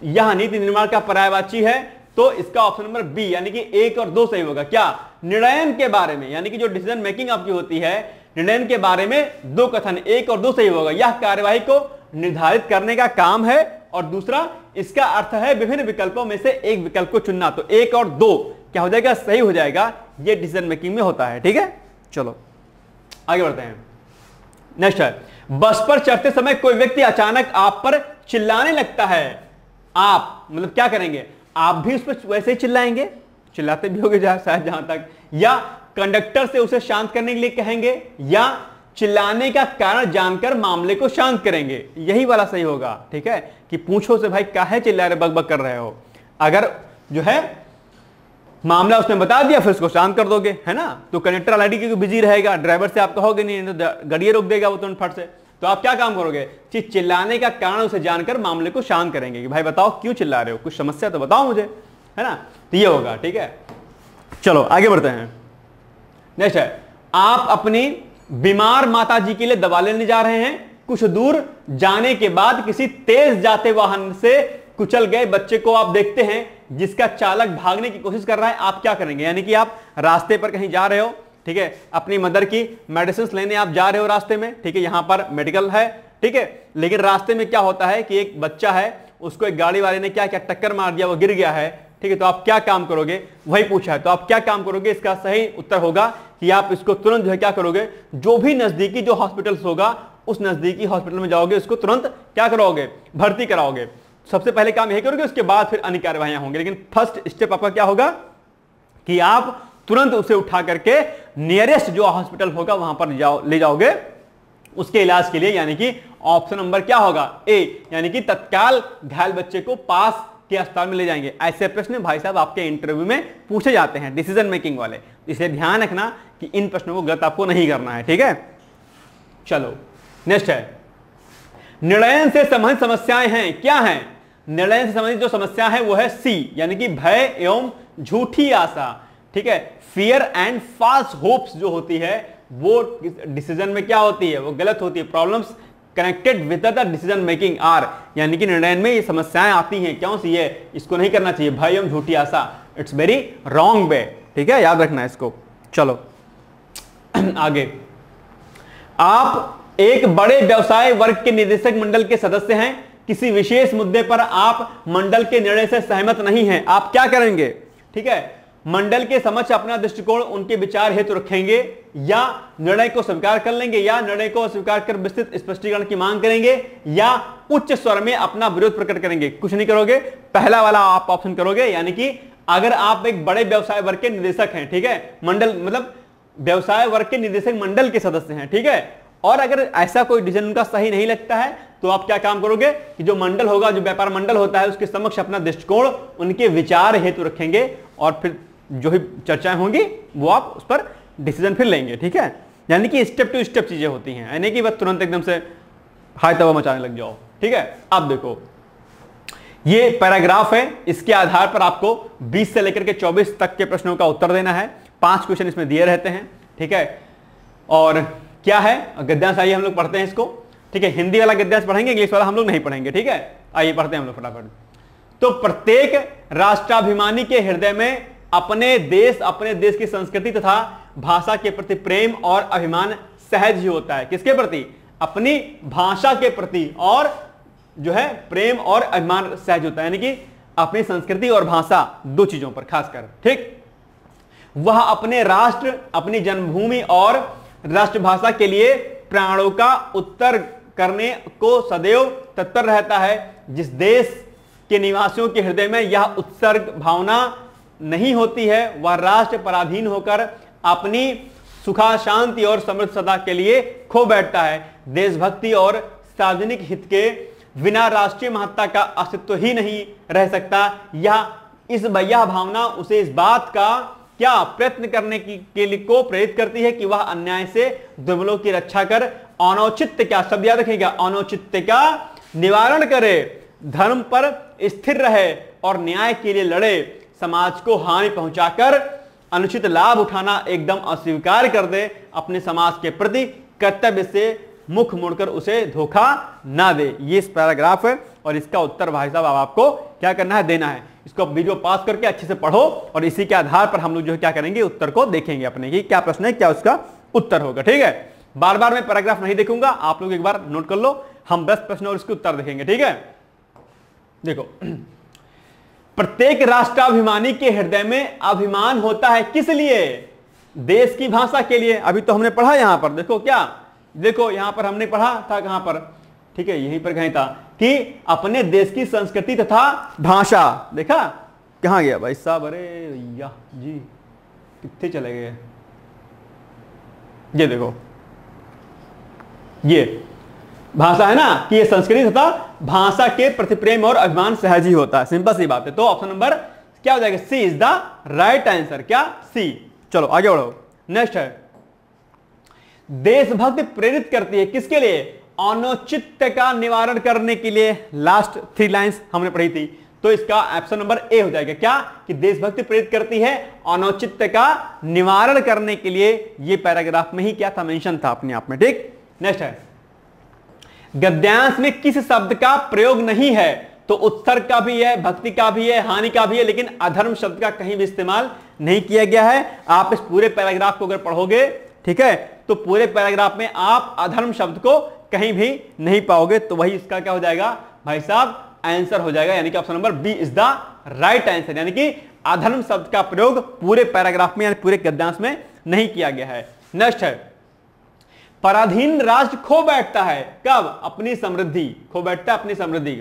यह नीति निर्माण का पर्यायवाची है। तो इसका ऑप्शन नंबर बी यानी कि 1 और 2 सही होगा। क्या? निर्णयन के बारे में, यानी कि जो डिसीजन मेकिंग आपकी होती है, निर्णयन के बारे में 2 कथन, 1 और 2 सही होगा। यह कार्यवाही को निर्धारित करने का काम है, और दूसरा इसका अर्थ है विभिन्न विकल्पों में से एक विकल्प को चुनना। तो 1 और 2 क्या हो जाएगा, सही हो जाएगा। यह डिसीजन मेकिंग में होता है, ठीक है। चलो आगे बढ़ते हैं। नेक्स्ट है, बस पर चढ़ते समय कोई व्यक्ति अचानक आप पर चिल्लाने लगता है, आप मतलब क्या करेंगे? आप भी उस पर वैसे ही चिल्लाएंगे, चिल्लाते भी होगे शायद जहां तक, या कंडक्टर से उसे शांत करने के लिए कहेंगे, या चिल्लाने का कारण जानकर मामले को शांत करेंगे। यही वाला सही होगा, ठीक है, कि पूछो से भाई काहे चिल्ला रहे, बकबक कर रहे हो। अगर जो है मामला उसने बता दिया फिर उसको शांत कर दोगे, है ना। तो कंडक्टर ऑलरेडी क्योंकि बिजी रहेगा, ड्राइवर से आप कहोगे नहीं तो गाड़ी रोक देगा वो तुरंत फट से। तो आप क्या काम करोगे कि चिल्लाने का कारण उसे जानकर मामले को शांत करेंगे कि भाई बताओ क्यों चिल्ला रहे हो, कुछ समस्या तो बताओ मुझे, है ना। तो ये होगा, ठीक है। चलो आगे बढ़ते हैं। नेक्स्ट है, आप अपनी बीमार माता जी के लिए दवा लेने जा रहे हैं। कुछ दूर जाने के बाद किसी तेज जाते वाहन से कुचल गए बच्चे को आप देखते हैं जिसका चालक भागने की कोशिश कर रहा है। आप क्या करेंगे? यानी कि आप रास्ते पर कहीं जा रहे हो, ठीक है, अपनी मदर की मेडिसिन लेने आप जा रहे हो रास्ते में, ठीक है, यहां पर मेडिकल है, ठीक है, लेकिन रास्ते में क्या होता है कि एक बच्चा है, उसको एक गाड़ी वाले ने क्या क्या टक्कर मार दिया, वो गिर गया है, ठीक है। तो आप क्या काम करोगे? वही पूछा है, तो आप क्या काम करोगे? इसका सही उत्तर होगा कि आप इसको तुरंत जो है क्या करोगे, जो भी नजदीकी जो हॉस्पिटल होगा उस नजदीकी हॉस्पिटल में जाओगे, उसको तुरंत क्या कराओगे, भर्ती कराओगे। सबसे पहले काम यही करोगे, उसके बाद फिर अन्य कार्यवाहियां होंगी। लेकिन फर्स्ट स्टेप आपका क्या होगा कि आप तुरंत उसे उठा करके नियरेस्ट जो हॉस्पिटल होगा वहां पर ले जाओगे उसके इलाज के लिए। यानी कि ऑप्शन नंबर क्या होगा, ए, यानी कि तत्काल घायल बच्चे को पास के अस्पताल में ले जाएंगे। ऐसे प्रश्न भाई साहब आपके इंटरव्यू में पूछे जाते हैं, डिसीजन मेकिंग वाले। इसलिए ध्यान रखना कि इन प्रश्नों को गलत आपको नहीं करना है, ठीक है। चलो नेक्स्ट है, निर्णयन से संबंधित समस्याएं हैं। क्या है? निर्णय से संबंधित जो समस्या है वो है सी, यानी कि भय एवं झूठी आशा, ठीक है। फियर एंड फॉल्स होप्स जो होती है वो डिसीजन में क्या होती है, वो गलत होती है। Problems connected with the decision making are, यानी कि निर्णय में ये समस्याएं आती हैं, क्यों सी है, इसको नहीं करना चाहिए, भय एवं झूठी आशा, इट्स वेरी रॉन्ग वे, ठीक है, याद रखना है इसको। चलो आगे, आप एक बड़े व्यवसाय वर्ग के निदेशक मंडल के सदस्य हैं। किसी विशेष मुद्दे पर आप मंडल के निर्णय से सहमत नहीं हैं। आप क्या करेंगे? ठीक है, मंडल के समक्ष अपना दृष्टिकोण उनके विचार हेतु रखेंगे, या निर्णय को स्वीकार कर लेंगे, या निर्णय को स्वीकार कर विस्तृत स्पष्टीकरण की मांग करेंगे, या उच्च स्वर में अपना विरोध प्रकट करेंगे। कुछ नहीं करोगे, पहला वाला आप ऑप्शन करोगे। यानी कि अगर आप एक बड़े व्यवसाय वर्ग के निदेशक हैं, ठीक है, मंडल मतलब व्यवसाय वर्ग के निदेशक मंडल के सदस्य हैं, ठीक है, और अगर ऐसा कोई डिसीजन उनका सही नहीं लगता है तो आप क्या काम करोगे कि जो मंडल होगा, जो व्यापार मंडल होता है, उसके समक्ष अपना दृष्टिकोण उनके विचार हेतु रखेंगे और फिर जो भी चर्चाएं होंगी वो आप उस पर डिसीजन फिर लेंगे, ठीक है। यानी कि स्टेप टू स्टेप चीजें होती हैं, यानी कि बस तुरंत एकदम से हाय तवा मचाने लग जाओ, ठीक है। अब देखो ये पैराग्राफ है, इसके आधार पर आपको 20 से लेकर के 24 तक के प्रश्नों का उत्तर देना है। 5 क्वेश्चन इसमें दिए रहते हैं, ठीक है। और क्या है गद्यांश, आइए हम लोग पढ़ते हैं इसको, ठीक है। हिंदी वाला गद्यांश पढ़ेंगे, इंग्लिश वाला हम लोग नहीं पढ़ेंगे, ठीक है। आइए पढ़ते हैं हम लोग फटाफट। तो प्रत्येक राष्ट्राभिमानी के हृदय में अपने देश की संस्कृति तथा भाषा के प्रति प्रेम और अभिमान सहज ही होता है। किसके प्रति? अपनी भाषा के प्रति और जो है प्रेम और अभिमान सहज होता है, यानी कि अपनी संस्कृति और भाषा, दो चीजों पर खासकर, ठीक। वह अपने राष्ट्र, अपनी जन्मभूमि और राष्ट्रभाषा के लिए प्राणों का उत्तर करने को सदैव तत्पर रहता है। जिस देश के निवासियों के हृदय में यह उत्सर्ग भावना नहीं होती है, वह राष्ट्र पराधीन होकर अपनी सुखा शांति और समृद्धता के लिए खो बैठता है। देशभक्ति और सार्वजनिक हित के बिना राष्ट्रीय महत्ता का अस्तित्व ही नहीं रह सकता। यह भावना उसे इस बात का क्या प्रयत्न करने के लिए को प्रेरित करती है कि वह अन्याय से दुर्बलों की रक्षा कर अनौचित्य, क्या शब्द याद रखिएगा, अनौचित्य का निवारण करे, धर्म पर स्थिर रहे और न्याय के लिए लड़े। समाज को हानि पहुंचाकर अनुचित लाभ उठाना एकदम अस्वीकार कर दे। अपने समाज के प्रति कर्तव्य से मुख मोड़कर उसे धोखा ना दे। ये इस पैराग्राफ है और इसका उत्तर भाई साहब आपको क्या करना है, देना है। इसको वीडियो पास करके अच्छे से पढ़ो और इसी के आधार पर हम लोग जो है क्या करेंगे, उत्तर को देखेंगे अपने की क्या प्रश्न है, क्या उसका उत्तर होगा, ठीक है। बार बार मैं पैराग्राफ नहीं देखूंगा, आप लोग एक बार नोट कर लो, हम 10 प्रश्न और इसके उत्तर देखेंगे, ठीक है। देखो, प्रत्येक राष्ट्राभिमानी के हृदय में अभिमान होता है, किस लिए? देश की भाषा के लिए। अभी तो हमने पढ़ा यहां पर, देखो क्या, देखो यहां पर हमने पढ़ा था, कहां पर, ठीक है, यहीं पर कहीं था कि अपने देश की संस्कृति तथा भाषा। देखा कहां गया भाई साहब, अरे भैया जी कितने चले गए। ये देखो, ये भाषा है ना कि ये संस्कृति तथा भाषा के प्रति प्रेम और अभिमान सहज ही होता है। सिंपल सी बात है। तो ऑप्शन नंबर क्या हो जाएगा, सी इज द राइट आंसर। क्या? सी। चलो आगे बढ़ो। नेक्स्ट है, देशभक्ति प्रेरित करती है, किसके लिए? अनौचित्य का निवारण करने के लिए। लास्ट 3 लाइंस हमने पढ़ी थी, तो इसका ऑप्शन नंबर ए हो जाएगा। क्या? कि देशभक्ति प्रेरित करती है अनौचित्य का निवारण करने के लिए। ये पैराग्राफ में ही क्या था, मेंशन था अपने आप में, ठीक। नेक्स्ट है, गद्यांश में किस शब्द का प्रयोग नहीं है? तो उत्सर्ग का भी है, भक्ति का भी है, हानि का भी है, लेकिन अधर्म शब्द का कहीं भी इस्तेमाल नहीं किया गया है। आप इस पूरे पैराग्राफ को अगर पढ़ोगे, ठीक है, तो पूरे पैराग्राफ में आप अधर्म शब्द को कहीं भी नहीं पाओगे। तो वही इसका क्या हो जाएगा भाई साहब, आंसर हो जाएगा, यानी कि option number B is the right answer. यानी कि अधर्म शब्द का प्रयोग पूरे पैराग्राफ में यानी पूरे गद्यांश में नहीं किया गया है। नेक्स्ट है, पराधीन राष्ट्र खो बैठता है, कब? अपनी समृद्धि खो बैठता है, अपनी समृद्धि,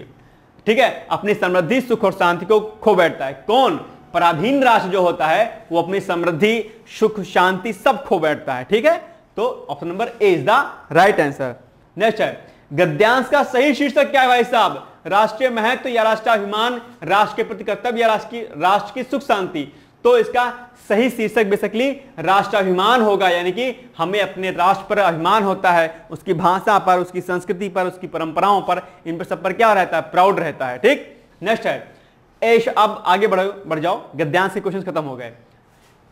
ठीक है, अपनी समृद्धि सुख और शांति को खो बैठता है। कौन? पराधीन राष्ट्र जो होता है वो अपनी समृद्धि सुख शांति सब खो बैठता है, ठीक है। तो option number A is the right answer. Next है, गद्यांश का सही शीर्षक क्या है भाई साहब? राष्ट्रीय महत्व या राष्ट्राभिमान, राष्ट्र के प्रति कर्तव्य या राष्ट्र की सुख शांति। तो इसका सही शीर्षक बेसिकली राष्ट्राभिमान होगा, यानी कि हमें अपने राष्ट्र पर अभिमान होता है, उसकी भाषा पर, उसकी संस्कृति पर, उसकी परंपराओं पर, इन पर सब पर क्या रहता है, प्राउड रहता है, ठीक। नेक्स्ट है, अब आगे बढ़ जाओ, गद्यांश के क्वेश्चन खत्म हो गए।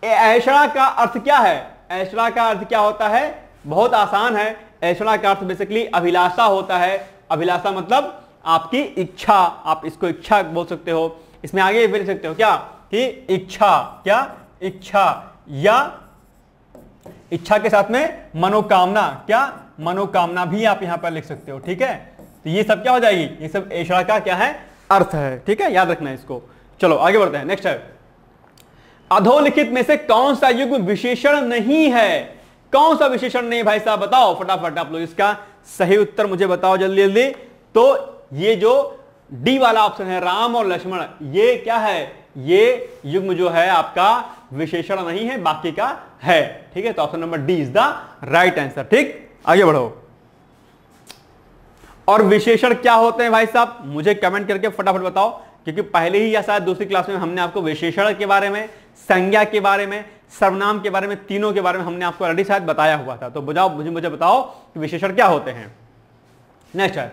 ऐषणा का अर्थ क्या है? ऐषणा का अर्थ क्या होता है? बहुत आसान है। ऐषणा का अर्थ बेसिकली अभिलाषा होता है। अभिलाषा मतलब आपकी इच्छा, आप इसको इच्छा बोल सकते हो, इसमें आगे भी लिख सकते हो क्या कि इच्छा, क्या? इच्छा, या इच्छा के साथ में मनोकामना, क्या? मनोकामना भी आप यहां पर लिख सकते हो, ठीक है। तो ये सब क्या हो जाएगी, ये सब ऐषणा का क्या है, अर्थ है, ठीक है, याद रखना है इसको। चलो आगे बढ़ते हैं। नेक्स्ट है, अधोलिखित में से कौन सा युग्म विशेषण नहीं है? कौन सा विशेषण नहीं भाई साहब, बताओ फटाफट आप लोग, इसका सही उत्तर मुझे बताओ जल्दी जल्दी। तो ये जो डी वाला ऑप्शन है, राम और लक्ष्मण, ये क्या है, ये युग्म जो है आपका विशेषण नहीं है, बाकी का है, ठीक है। तो option number D is the right answer, ठीक। आगे बढ़ो। और विशेषण क्या होते हैं भाई साहब, मुझे कमेंट करके फटाफट बताओ, क्योंकि पहले ही या शायद दूसरी क्लास में हमने आपको विशेषण के बारे में, संज्ञा के बारे में, सर्वनाम के बारे में, तीनों के बारे में हमने आपको ऑलरेडी शायद बताया हुआ था। तो मुझे बताओ कि विशेषण क्या होते हैं। नेक्स्ट है,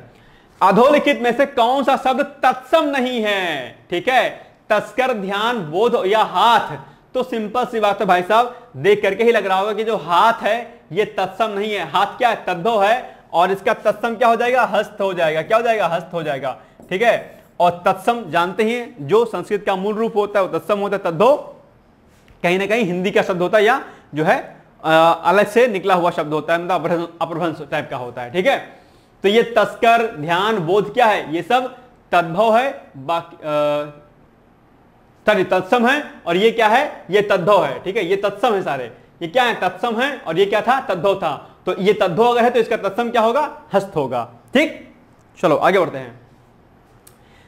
अधोलिखित में से कौन सा शब्द तत्सम नहीं है? ठीक है, तस्कर, ध्यान, बोध या हाथ। तो सिंपल सी बात है भाई साहब, देख करके ही लग रहा होगा कि जो हाथ है ये तत्सम नहीं है। हाथ क्या है? तद्धो है, और इसका तत्सम क्या हो जाएगा? हस्त हो जाएगा। क्या हो जाएगा? हस्त हो जाएगा। ठीक है, और तत्सम जानते हैं जो संस्कृत का मूल रूप होता है वो तत्सम होता है। तद्धो कहीं ना कहीं हिंदी का शब्द होता है, या जो है अलग से निकला हुआ शब्द होता है, मतलब अपभ्रंश टाइप का होता है। ठीक है, तो ये तस्कर, ध्यान, बोध क्या है? ये सब तद्भव है, बाकी तत्सम है, और ये क्या है? ये तद्भव है। ठीक है, ये तत्सम है सारे। ये क्या है? तत्सम है, और ये क्या था? तद्भव था। तो ये तद्भव अगर है तो इसका तत्सम क्या होगा? हस्त होगा। ठीक, चलो आगे बढ़ते हैं।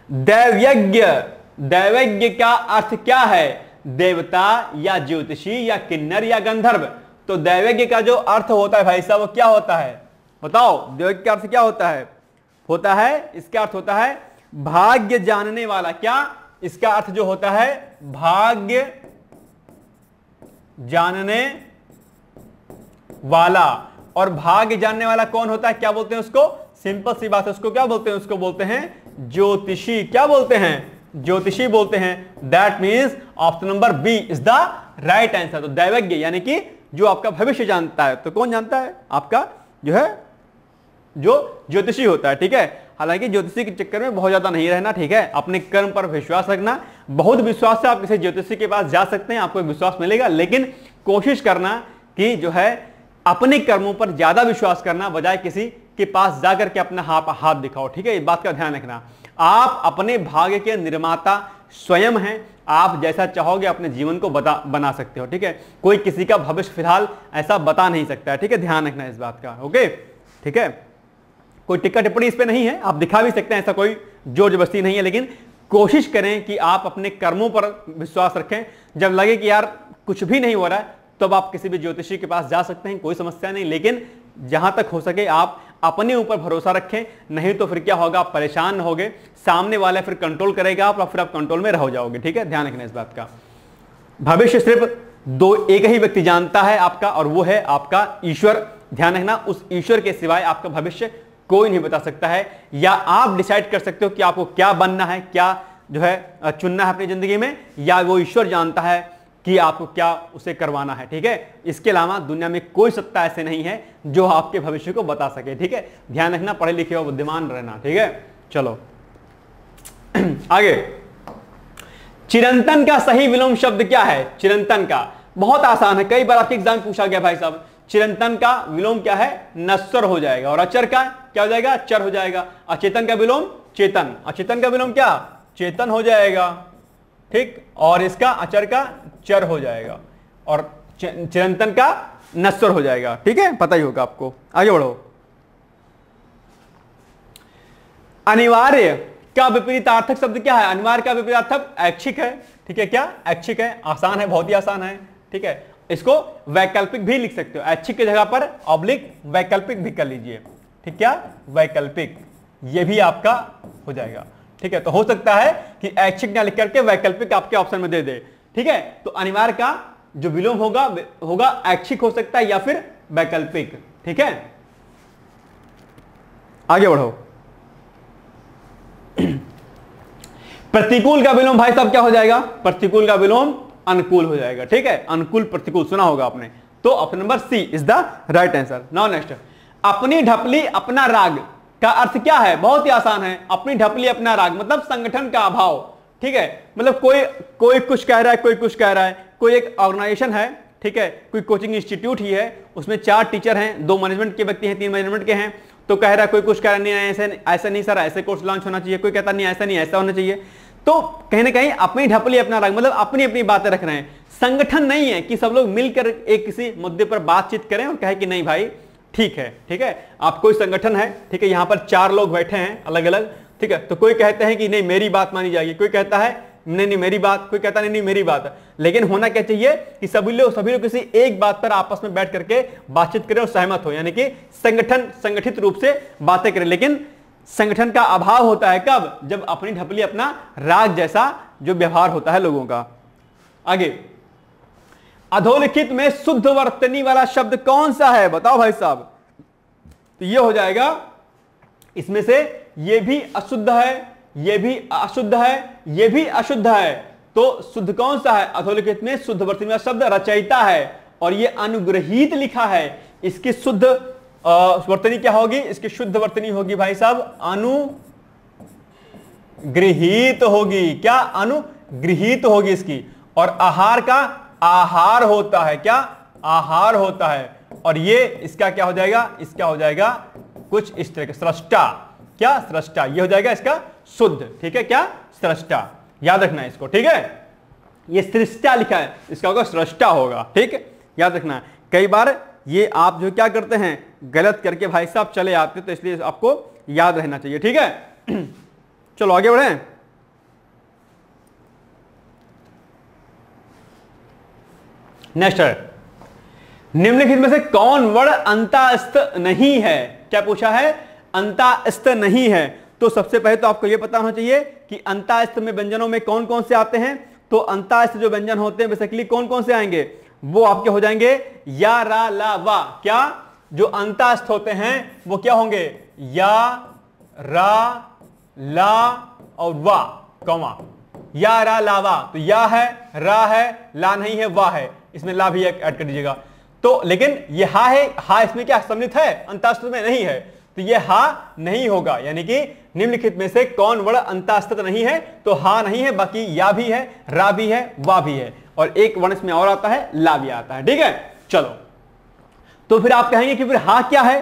दैवयज्ञ, दैवयज्ञ का अर्थ क्या है? देवता या ज्योतिषी या किन्नर या गंधर्व। तो दैवयज्ञ का जो अर्थ होता है भाई साहब वो क्या होता है? बताओ, दैवयज्ञ का अर्थ क्या होता है? होता है, इसका अर्थ होता है भाग्य जानने वाला। क्या? इसका अर्थ जो होता है भाग्य जानने वाला। और भाग्य जानने वाला कौन होता है? क्या बोलते हैं उसको? सिंपल सी बात है, उसको क्या बोलते हैं? उसको बोलते हैं ज्योतिषी। क्या बोलते हैं? ज्योतिषी बोलते हैं। That means option number B is the right answer. तो दैवज्ञ यानी कि जो आपका भविष्य जानता है। तो कौन जानता है? आपका जो है जो ज्योतिषी होता है। ठीक है, हालांकि ज्योतिषी के चक्कर में बहुत ज्यादा नहीं रहना। ठीक है, अपने कर्म पर विश्वास रखना। बहुत विश्वास से आप किसी ज्योतिषी के पास जा सकते हैं, आपको विश्वास मिलेगा, लेकिन कोशिश करना कि जो है अपने कर्मों पर ज्यादा विश्वास करना, बजाय किसी के पास जाकर के अपना हाथ दिखाओ। ठीक है, इस बात का ध्यान रखना। आप अपने भाग्य के निर्माता स्वयं हैं। आप जैसा चाहोगे अपने जीवन को बना सकते हो। ठीक है, कोई किसी का भविष्य फिलहाल ऐसा बता नहीं सकता है। ठीक है, ध्यान रखना इस बात का। ओके, ठीक है, कोई टिक्का टिप्पणी इस पे नहीं है, आप दिखा भी सकते हैं, ऐसा कोई जोर जबरदस्ती नहीं है, लेकिन कोशिश करें कि आप अपने कर्मों पर विश्वास रखें। जब लगे कि यार कुछ भी नहीं हो रहा है, तब आप किसी भी ज्योतिषी के पास जा सकते हैं, कोई समस्या नहीं, लेकिन जहां तक हो सके आप अपने ऊपर भरोसा रखें। नहीं तो फिर क्या होगा? आप परेशान होगे, सामने वाला फिर कंट्रोल करेगा आप, और फिर आप कंट्रोल में रह जाओगे। ठीक है, ध्यान रखना इस बात का। भविष्य सिर्फ एक ही व्यक्ति जानता है आपका, और वो है आपका ईश्वर। ध्यान रखना, उस ईश्वर के सिवाय आपका भविष्य कोई नहीं बता सकता है। या आप डिसाइड कर सकते हो कि आपको क्या बनना है, क्या जो है चुनना है अपनी जिंदगी में, या वो ईश्वर जानता है कि आपको क्या उसे करवाना है। ठीक है, इसके अलावा दुनिया में कोई सत्ता ऐसे नहीं है जो आपके भविष्य को बता सके। ठीक है, ध्यान रखना, पढ़े लिखे और बुद्धिमान रहना। ठीक है, चलो आगे। चिरंतन का सही विलोम शब्द क्या है? चिरंतन का बहुत आसान है, कई बार आपके एग्जाम में पूछा गया भाई साहब। चिरंतन का विलोम क्या है? नश्वर हो जाएगा। और अचर का क्या हो जाएगा? चर हो जाएगा। अचेतन का विलोम चेतन। अचेतन का विलोम क्या? चेतन हो जाएगा। ठीक, और इसका अचर का चर हो जाएगा, और चिरंतन का नश्वर हो जाएगा। ठीक है, पता ही होगा आपको। आगे बढ़ो। अनिवार्य का विपरीतार्थक शब्द क्या है? अनिवार्य का विपरीतार्थक ऐच्छिक है। ठीक है, क्या? ऐच्छिक है। आसान है, बहुत ही आसान है। ठीक है, इसको वैकल्पिक भी लिख सकते हो। ऐच्छिक की जगह पर ऑब्लिक वैकल्पिक भी कर लीजिए। ठीक, क्या? वैकल्पिक, ये भी आपका हो जाएगा। ठीक है, तो हो सकता है कि ऐच्छिक ना लिख करके वैकल्पिक आपके ऑप्शन में दे दे। ठीक है, तो अनिवार्य का जो विलोम होगा ऐच्छिक हो सकता है या फिर वैकल्पिक। ठीक है, आगे बढ़ो। प्रतिकूल का विलोम भाई साहब क्या हो जाएगा? प्रतिकूल का विलोम अनुकूल हो जाएगा। ठीक है, अनुकूल प्रतिकूल सुना होगा आपने। तो option number C is the right answer. Now next, अपनी ढपली अपना राग का अर्थ क्या है? बहुत ही आसान है। अपनी ढपली अपना राग मतलब संगठन का अभाव। ठीक है, मतलब कोई कुछ कह रहा है, कोई कुछ कह रहा है। कोई एक ऑर्गेनाइजेशन है, ठीक है, कोई कोचिंग इंस्टीट्यूट ही है, उसमें 4 टीचर हैं, 2 मैनेजमेंट के व्यक्ति हैं, 3 मैनेजमेंट के हैं। तो कह रहा है, कोई कुछ कह रहा नहीं, ऐसा नहीं सर, ऐसे कोर्स लॉन्च होना चाहिए। कोई कहता नहीं, ऐसा नहीं, ऐसा होना चाहिए। तो कहीं ना कहीं अपनी ढपली अपना राग मतलब अपनी अपनी बातें रख रहे हैं। संगठन नहीं है कि सब लोग मिलकर एक किसी मुद्दे पर बातचीत करें और कहे कि नहीं भाई ठीक है। ठीक है, आप कोई संगठन है, ठीक है, यहां पर 4 लोग बैठे हैं अलग अलग। ठीक है, तो कोई कहते हैं कि नहीं मेरी बात मानी जाएगी, कोई कहता है नहीं मेरी बात, कोई कहता नहीं मेरी बात है। लेकिन होना क्या चाहिए कि सभी लोग किसी एक बात पर आपस में बैठ करके बातचीत करें और सहमत हो, यानी कि संगठित रूप से बातें करें। लेकिन संगठन का अभाव होता है कब? जब अपनी ढपली अपना राग जैसा जो व्यवहार होता है लोगों का। आगे, अधोलिखित में शुद्ध वर्तनी वाला शब्द कौन सा है, बताओ भाई साहब। तो ये हो जाएगा, इसमें से ये भी अशुद्ध है, ये भी अशुद्ध है, ये भी अशुद्ध है, तो शुद्ध कौन सा है? अधोलिखित में शुद्ध वर्तनी वाला शब्द रचयिता है, और ये अनुग्रहित लिखा है। इसकी शुद्ध वर्तनी क्या होगी? इसकी शुद्ध वर्तनी होगी भाई साहब अनुगृहीत होगी। क्या? अनुगृहीत होगी इसकी। और आहार का आहार होता है। क्या? आहार होता है। और ये इसका क्या हो जाएगा? इसका हो जाएगा कुछ इस तरह का सृष्टा। क्या? सृष्टा। ये हो जाएगा इसका शुद्ध। ठीक है? क्या? सृष्टा। याद रखना है इसको। ठीक है? ये सृष्टा लिखा है, इसका होगा सृष्टा होगा। ठीक है? याद रखना है। कई बार ये आप जो क्या करते हैं, गलत करके भाई साहब चले आते, तो इसलिए आपको याद रहना चाहिए। ठीक है? चलो आगे बढ़े। नेक्स्ट है, निम्नलिखित में से कौन वर्ण अंतास्त नहीं है? क्या पूछा है? अंतास्त नहीं है। तो सबसे पहले तो आपको यह पता होना चाहिए कि अंतास्त में व्यंजनों में कौन कौन से आते हैं। तो अंतास्त जो व्यंजन होते हैं बेसिकली कौन कौन से आएंगे? वो आपके हो जाएंगे या, रा, ला, वा। क्या? जो अंतास्त होते हैं वो क्या होंगे? या, रा, ला और वा, कौमा। या, रा, ला, वा। तो या है, रा है, ला नहीं है, वा है। इसमें ला भी ऐड कर दीजिएगा। तो लेकिन ये हा है, हा इसमें क्या सम्मिलित है? अंतास्त में नहीं है, तो ये हा नहीं होगा। यानी कि निम्नलिखित में से कौन वर्ण अंतास्त नहीं है? तो हा नहीं है, बाकी या भी है, रा भी है, वा भी है, और एक वर्ण इसमें और आता है, ला भी आता है। ठीक है? चलो, तो फिर आप कहेंगे कि फिर हा क्या है?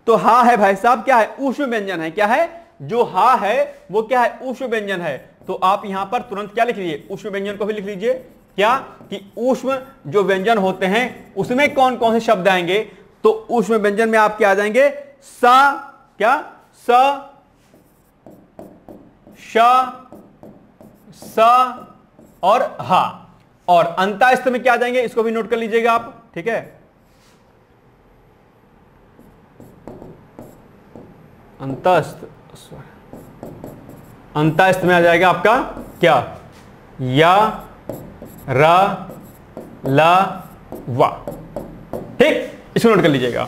तो हा है भाई साहब, क्या है? ऊष्म व्यंजन है। क्या है? जो हा है वो क्या है? ऊष्म व्यंजन है। तो आप यहां पर तुरंत क्या लिख लीजिए? ऊष्म व्यंजन को भी लिख लीजिए। क्या? कि ऊष्म जो व्यंजन होते हैं उसमें कौन कौन से शब्द आएंगे? तो ऊष्म व्यंजन में आपके आ जाएंगे सा, क्या? स, श, स और हा। और अंतास्त में क्या आ जाएंगे? इसको भी नोट कर लीजिएगा आप। ठीक है? अंतास्त में आ जाएगा आपका क्या? या, रा, ला, वा। ठीक? इसको नोट कर लीजिएगा।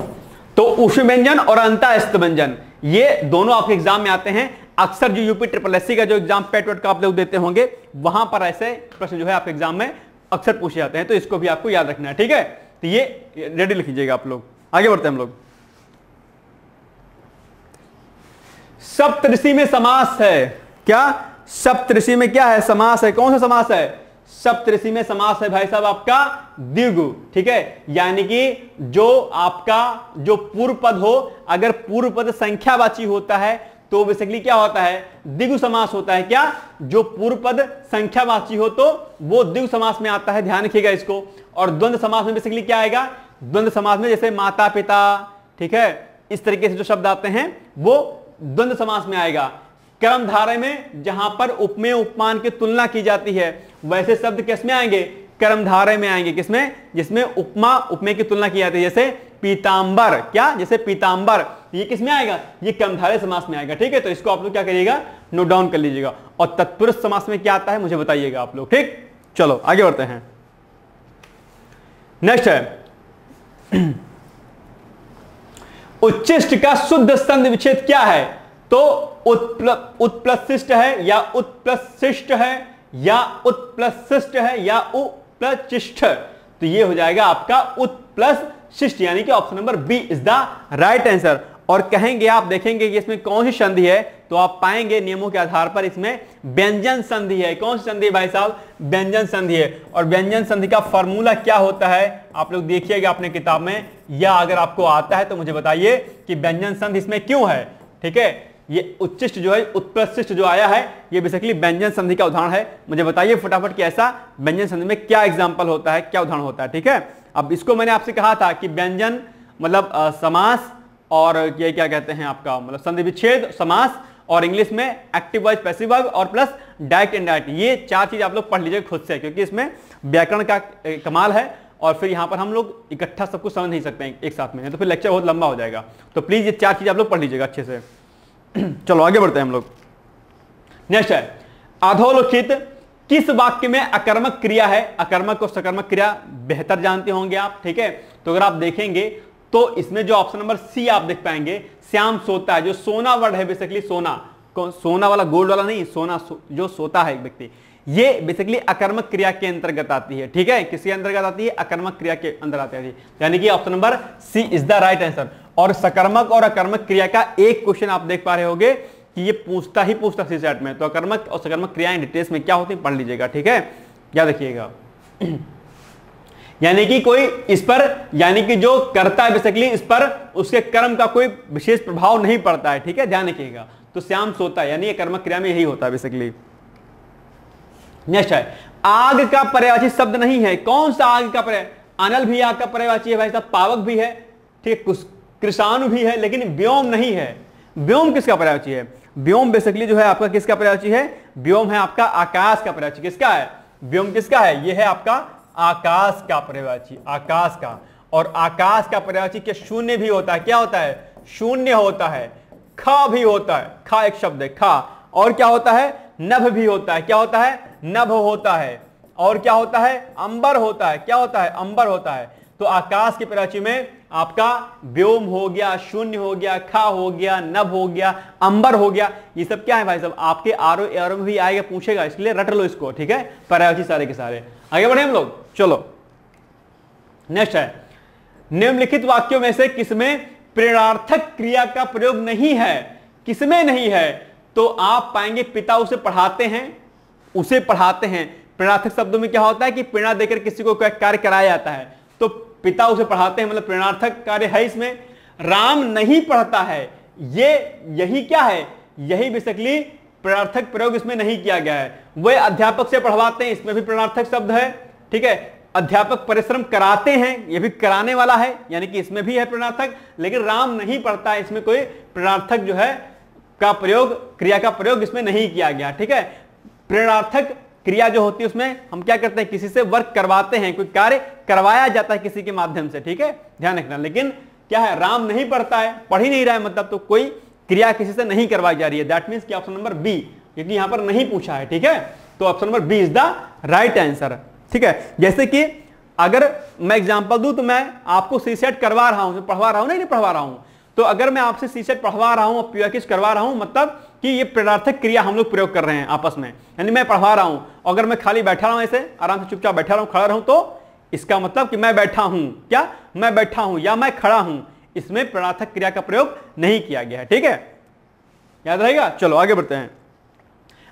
तो ऊष्म व्यंजन और अंतास्त व्यंजन ये दोनों आपके एग्जाम में आते हैं। अक्सर जो यूपी SSSC का जो एग्जाम पेट वेट का आप लोग देते होंगे, वहां पर ऐसे प्रश्न जो है आपके एग्जाम में अक्सर पूछे जाते हैं। तो इसको भी आपको याद रखना है। ठीक है? तो ये रेडी लिख लीजिएगा आप लोग। आगे बढ़ते हैं हम लोग। सप्तऋषि में समास है। क्या? सप्तऋषि में क्या है? समास है। कौन सा समास है? सप्तऋषि में समास है भाई साहब आपका द्विगु। ठीक है? यानी कि जो आपका जो पूर्व पद हो, अगर पूर्व पद संख्यावाची होता है तो बेसिकली क्या होता है? द्विगु समास होता है। क्या? जो पूर्व पद संख्यावाची हो तो वो द्विगु समास में आता है। ध्यान रखिएगा इसको। और द्वंद्व समास में बेसिकली क्या आएगा? द्वंद्व समास में जैसे माता पिता, ठीक है, इस तरीके से जो शब्द आते हैं वो द्वंद्व समास में आएगा। कर्मधारय में जहां पर उपमेय उपमान की तुलना की जाती है, वैसे शब्द किसमें आएंगे? कर्मधारय में आएंगे। किसमें? जिसमें उपमा उपमेय की तुलना की जाती है। जैसे पीतांबर। क्या? जैसे पीतांबर, ये किसमें आएगा? ये कर्मधारय समास में आएगा। ठीक है? तो इसको आप लोग क्या करिएगा? नोट डाउन कर लीजिएगा। और तत्पुरुष समास में क्या आता है मुझे बताइएगा आप लोग। ठीक? चलो आगे बढ़ते हैं। नेक्स्ट है, उच्चिष्ट का शुद्ध संधि विच्छेद क्या है? तो उत्प्लशिष्ट है, या उत्प्लशिष्ट है, या उत्प्लशिष्ट है, या उपप्लचिष्ट। तो ये हो जाएगा आपका उत्प्लशिष्ट, यानी कि option number B is the right answer. और कहेंगे आप, देखेंगे कि इसमें कौन सी संधि है, तो आप पाएंगे नियमों के आधार पर इसमें व्यंजन संधि है। कौन सी संधि है भाई साहब? व्यंजन संधि है। और व्यंजन संधि का फॉर्मूला क्या होता है आप लोग देखिएगा अपने किताब में, या अगर आपको आता है तो मुझे बताइए कि व्यंजन संधि इसमें क्यों है। ठीक है? ये उच्चिष्ट जो है, उत्प्रशिष्ट जो आया है, ये बेसिकली व्यंजन संधि का उदाहरण है। मुझे बताइए फटाफट कि ऐसा व्यंजन संधि में क्या एग्जांपल होता है, क्या उदाहरण होता है। ठीक है? अब इसको मैंने आपसे कहा था कि व्यंजन मतलब समास, और ये क्या कहते हैं आपका मतलब संधि विच्छेद, समास, और इंग्लिश में एक्टिव वर्ब, पैसिव वर्ब, और प्लस डायरेक्ट इनडायरेक्ट। ये चार चीज आप लोग पढ़ लीजिए खुद से, क्योंकि इसमें व्याकरण का कमाल है। और फिर यहां पर हम लोग इकट्ठा सब कुछ समझ नहीं सकते हैं एक साथ में, तो फिर लेक्चर बहुत लंबा हो जाएगा। तो प्लीज ये चार चीज आप लोग पढ़ लीजिएगा अच्छे से। चलो आगे बढ़ते हैं हम लोग। नेक्स्ट है, अधोलिखित किस वाक्य में अकर्मक क्रिया है? अकर्मक और सकर्मक क्रिया बेहतर जानते होंगे आप, ठीक है। तो अगर आप देखेंगे तो इसमें जो ऑप्शन नंबर सी आप देख पाएंगे, श्याम सोता है। जो सोना वर्ड है बेसिकली, सोना वाला गोल्ड वाला नहीं, सोना जो सोता है एक व्यक्ति, ये बेसिकली अकर्मक क्रिया के अंतर्गत आती है, ठीक है। किसके अंतर्गत आती है? अकर्मक क्रिया के अंदर आती है, यानी कि option number C is the right answer. और सकर्मक और अकर्मक क्रिया का एक क्वेश्चन आप देख पा रहे होंगे कि ये पूछता सीसेट में। तो अकर्मक और सकर्मक क्रियाएं डिटेल्स में क्या होती है पढ़ लीजिएगा, ठीक है। क्या देखिएगा, यानी कि कोई इस पर, यानी कि जो करता है बेसिकली इस पर उसके कर्म का कोई विशेष प्रभाव नहीं पड़ता है, ठीक है, ध्यान रखिएगा। तो श्याम सोता है, यानी अकर्मक क्रिया में यही होता है बेसिकली। नेक्स्ट है, आग का पर्यायवाची शब्द नहीं है। कौन सा आग का पर्याय? अनल भी आग का पर्यायवाची है भाई साहब, पावक भी है, ठीक है, कृषाणु भी है, लेकिन व्योम नहीं है। व्योम किसका पर्यायवाची है? व्योम बेसिकली जो है आपका किसका पर्यायवाची है? व्योम है आपका आकाश का पर्यायवाची। किसका है? व्योम किसका है? यह है आपका आकाश का पर्यायवाची, आकाश का। और आकाश का पर्यायवाची क्या शून्य भी होता है? क्या होता है? शून्य होता है। खा भी होता है, खा एक शब्द है, खा। और क्या होता है? नभ भी होता है। क्या होता है? नभ होता है। और क्या होता है? अंबर होता है। क्या होता है? अंबर होता है। तो आकाश की पर्यायवाची में आपका व्योम हो गया, शून्य हो गया, खा हो गया, नभ हो गया, अंबर हो गया। ये सब क्या है भाई साहब? आपके आरो एरो में भी आएगा, पूछेगा, इसलिए रट लो इसको, ठीक है। पर्यायवाची सारे के सारे। आगे बढ़े हम लोग, चलो नेक्स्ट है, निम्नलिखित वाक्यों में से किसमें प्रेरणार्थक क्रिया का प्रयोग नहीं है? किसमें नहीं है? तो आप पाएंगे पिता उसे पढ़ाते हैं, उसे पढ़ाते हैं। प्रेरणार्थक शब्दों में क्या होता है कि प्रेरणा देकर किसी को कार्य कराया जाता है। तो पिता उसे पढ़ाते हैं मतलब प्रेरणार्थक कार्य है इसमें। राम नहीं पढ़ता है, ये यही क्या है? यही बेसिकली प्रेरणार्थक प्रयोग इसमें नहीं किया गया है। वे अध्यापक से पढ़वाते हैं, इसमें भी प्रेरणार्थक शब्द है, ठीक है। अध्यापक परिश्रम कराते हैं, ये भी कराने वाला है, यानी कि इसमें भी है प्रेरणार्थक। लेकिन राम नहीं पढ़ता है, इसमें कोई प्रेरणार्थक जो है का प्रयोग, क्रिया का प्रयोग इसमें नहीं किया गया, ठीक है। प्रेरणार्थक क्रिया जो होती है उसमें हम क्या करते हैं? किसी से वर्क करवाते हैं, कोई कार्य करवाया जाता है किसी के माध्यम से, ठीक है, ध्यान रखना। लेकिन क्या है? राम नहीं पढ़ता है, पढ़ ही नहीं रहा है, मतलब तो कोई क्रिया किसी से नहीं करवाई जा रही है। दैट मीन्स कि ऑप्शन नंबर बी, क्योंकि यहां पर नहीं पूछा है, ठीक है। तो option number B is the right answer, ठीक है। जैसे कि अगर मैं एग्जांपल दूं तो मैं आपको सीसेट करवा रहा हूं, पढ़वा रहा हूं, नहीं पढ़वा रहा हूं। तो अगर मैं आपसे सीसेट पढ़वा रहा हूं, पीएचडी करवा रहा हूं, मतलब कि ये प्रेरणार्थक क्रिया हम लोग प्रयोग कर रहे हैं आपस में, यानी मैं पढ़वा रहा हूं। अगर मैं खाली बैठा रहा हूं, ऐसे आराम से चुपचाप बैठा रहा हूं, खड़ा रहूं, तो इसका मतलब कि मैं बैठा हूं, क्या मैं बैठा हूं या मैं खड़ा हूं, इसमें प्रेरणार्थक क्रिया का प्रयोग नहीं किया गया है, ठीक है, याद रहेगा। चलो आगे बढ़ते हैं।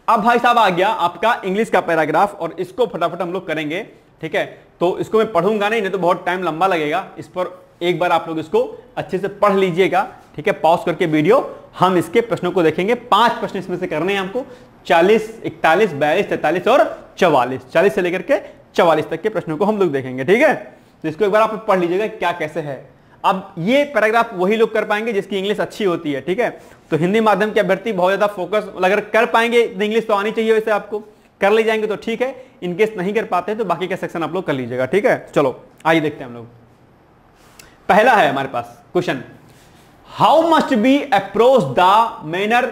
अब भाई साहब आ गया आपका इंग्लिश का पैराग्राफ, और इसको फटाफट हम लोग करेंगे, ठीक है। तो इसको मैं पढ़ूंगा नहीं तो बहुत टाइम लंबा लगेगा। इस पर एक बार आप लोग इसको अच्छे से पढ़ लीजिएगा, ठीक है। पॉज करके वीडियो हम इसके प्रश्नों को देखेंगे। 5 प्रश्न इसमें से करने हैं हमको, 40, 41, 42, 43 और 44, 40 से लेकर के 44 तक के प्रश्नों को हम लोग देखेंगे, ठीक है। तो इसको एक बार आप पढ़ लीजिएगा क्या कैसे है। अब ये पैराग्राफ वही लोग कर पाएंगे जिसकी इंग्लिश अच्छी होती है, ठीक है। तो हिंदी माध्यम के अभ्यर्थी बहुत ज्यादा फोकस अगर कर पाएंगे, इंग्लिश तो आनी चाहिए वैसे आपको, कर ले जाएंगे तो ठीक है। इनकेस नहीं कर पाते तो बाकी का सेक्शन आप लोग कर लीजिएगा, ठीक है। चलो आइए देखते हैं हम लोग। पहला है हमारे पास question, how must be approach the manner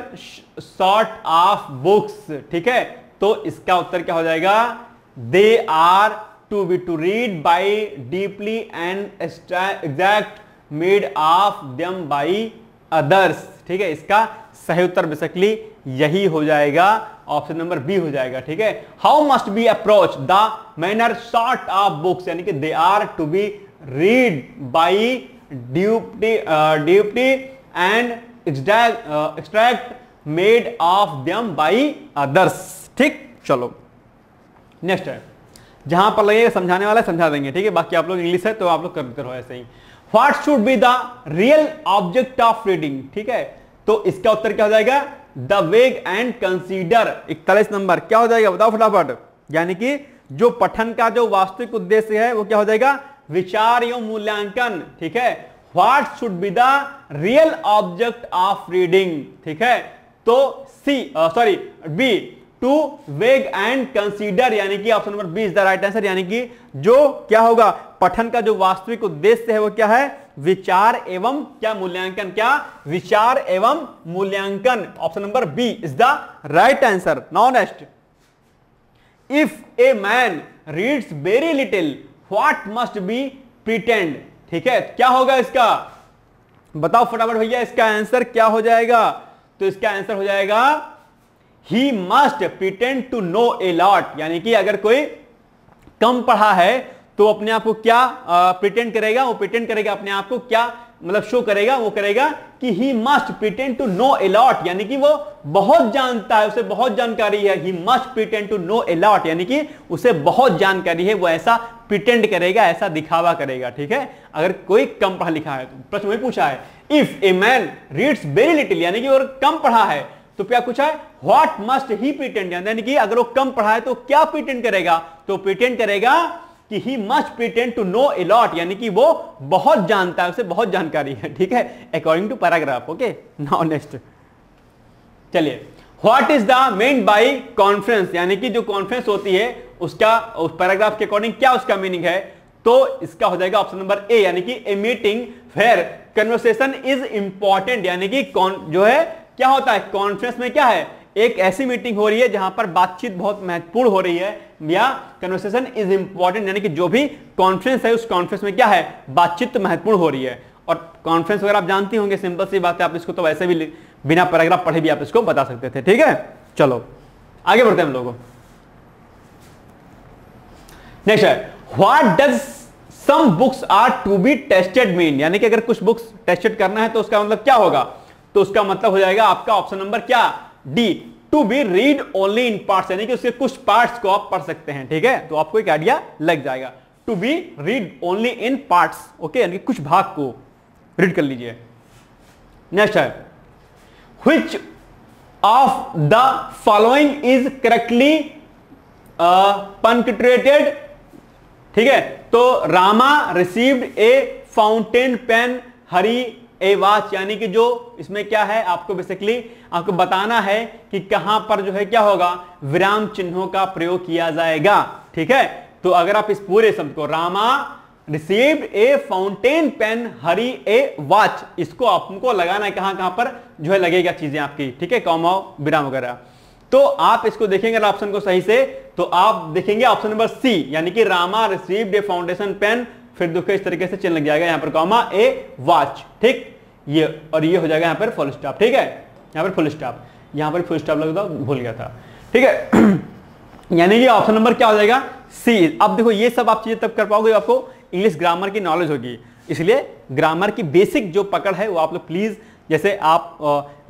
sort of books, ठीक है। तो इसका उत्तर क्या हो जाएगा? They are to be to read by deeply and exact made of them by others, ठीक है। इसका सही उत्तर बेसिकली यही हो जाएगा, ऑप्शन नंबर बी हो जाएगा, ठीक है। How must be approach the manner sort of books, यानी कि they are to be read by duty and extract made of them by others, ठीक। चलो नेक्स्ट है, जहां पर लगेगा समझाने वाला समझा देंगे, ठीक है। बाकी आप लोग इंग्लिश है तो आप लोग करते रहो ऐसे ही। What should be the real object of reading, ठीक है। तो इसका उत्तर क्या हो जाएगा? द वेग एंड कंसीडर। 41 नंबर क्या हो जाएगा बताओ फटाफट। यानी कि जो पठन का जो वास्तविक उद्देश्य है वो क्या हो जाएगा? विचार एवं मूल्यांकन, ठीक है। What should be the real object of reading, ठीक है। तो B to weigh and consider, यानी कि option number B is the right answer. यानी कि जो क्या होगा, पठन का जो वास्तविक उद्देश्य है वो क्या है? विचार एवं क्या मूल्यांकन, क्या विचार एवं मूल्यांकन। Option number B is the right answer. Now next, if a man reads very little what must be pretend. ठीक है, क्या होगा इसका, बताओ फटाफट भैया, इसका आंसर क्या हो जाएगा? तो इसका आंसर हो जाएगा he must pretend to know a lot, यानी कि अगर कोई कम पढ़ा है तो अपने आप को क्या प्रिटेंड करेगा, वो प्रिटेंड करेगा अपने आप को क्या मतलब शो करेगा, वो करेगा कि he must pretend to know a lot, यानी कि वो बहुत जानता है, उसे बहुत जानकारी है। He must pretend to know a lot, यानी कि उसे बहुत जानकारी है, वो ऐसा प्रिटेंड करेगा, ऐसा दिखावा करेगा। ठीक है, अगर कोई कम पढ़ा लिखा है तो प्रश्न वही पूछा है, if a man reads very little, यानी कि वो कम पढ़ा है तो क्या पूछा है, व्हाट मस्ट ही प्रिटेंड, यानी कि अगर वो कम पढ़ा है तो क्या प्रिटेंड करेगा, तो प्रिटेंड करेगा कि he must pretend to know a lot, यानी कि वो बहुत जानता है, उसे बहुत जानकारी है। ठीक है, according to paragraph. Okay, now next चलिए, what is the main by conference, यानी कि जो कॉन्फ्रेंस होती है उसका उस पैराग्राफ के अकॉर्डिंग क्या उसका मीनिंग है, तो इसका हो जाएगा ऑप्शन नंबर ए, यानी कि a meeting where conversation is important, यानी कि जो है क्या होता है कॉन्फ्रेंस में, क्या है, एक ऐसी मीटिंग हो रही है जहां पर बातचीत बहुत महत्वपूर्ण हो रही है, या कन्वर्सेशन इज इंपॉर्टेंट, यानी कि जो भी कॉन्फ्रेंस है उस कॉन्फ्रेंस में क्या है, बातचीत महत्वपूर्ण हो रही है। और कॉन्फ्रेंस वगैरह आप जानती होंगे, सिंपल सी बात है, आप इसको तो वैसे भी बिना पैराग्राफ पढ़े भी आप इसको बता सकते थे। ठीक है, चलो आगे बढ़ते हैं हम लोगों। नेक्स्ट है, what does some books are to be tested mean, यानी कि अगर कुछ बुक्स टेस्टेड करना है तो उसका मतलब क्या होगा, तो उसका मतलब हो जाएगा आपका ऑप्शन नंबर क्या, D, to be read only in parts, यानी कि उसके कुछ पार्ट्स को आप पढ़ सकते हैं। ठीक है, तो आपको एक आइडिया लग जाएगा, to be read only in parts. Okay, यानी कि कुछ भाग को रीड कर लीजिए। नेक्स्ट है, which of the following is correctly punctuated. ठीक है, तो Rama received a fountain pen, Hari a watch, यानी कि जो इसमें क्या है, आपको बेसिकली आपको बताना है कि कहां पर जो है क्या होगा, विराम चिन्हों का प्रयोग किया जाएगा। ठीक है, तो अगर आप इस पूरे शब्द को, Rama received a fountain pen, Hari a watch, इसको आपको लगाना है कहां कहां पर जो है लगेगा चीजें आपकी। ठीक है, कॉमा विराम वगैरह। तो आप इसको देखेंगे ऑप्शन को सही से, तो आप देखेंगे ऑप्शन नंबर सी, यानी कि Rama received a foundation pen, फिर देखो इस तरीके से चिन्ह लग जाएगा यहां पर कॉमा ए वॉच। ठीक, ये और ये हो जाएगा यहां पर फुल स्टॉप। ठीक है, यहां पर फुल स्टॉप, यहां पर फुल स्टॉप लगता भूल गया था। ठीक है, यानी कि ऑप्शन नंबर क्या हो जाएगा, सी। अब देखो ये सब आप चीजें तब कर पाओगे आपको इंग्लिश ग्रामर की नॉलेज होगी, इसलिए ग्रामर की बेसिक जो पकड़ है वो आप लोग प्लीज, जैसे आप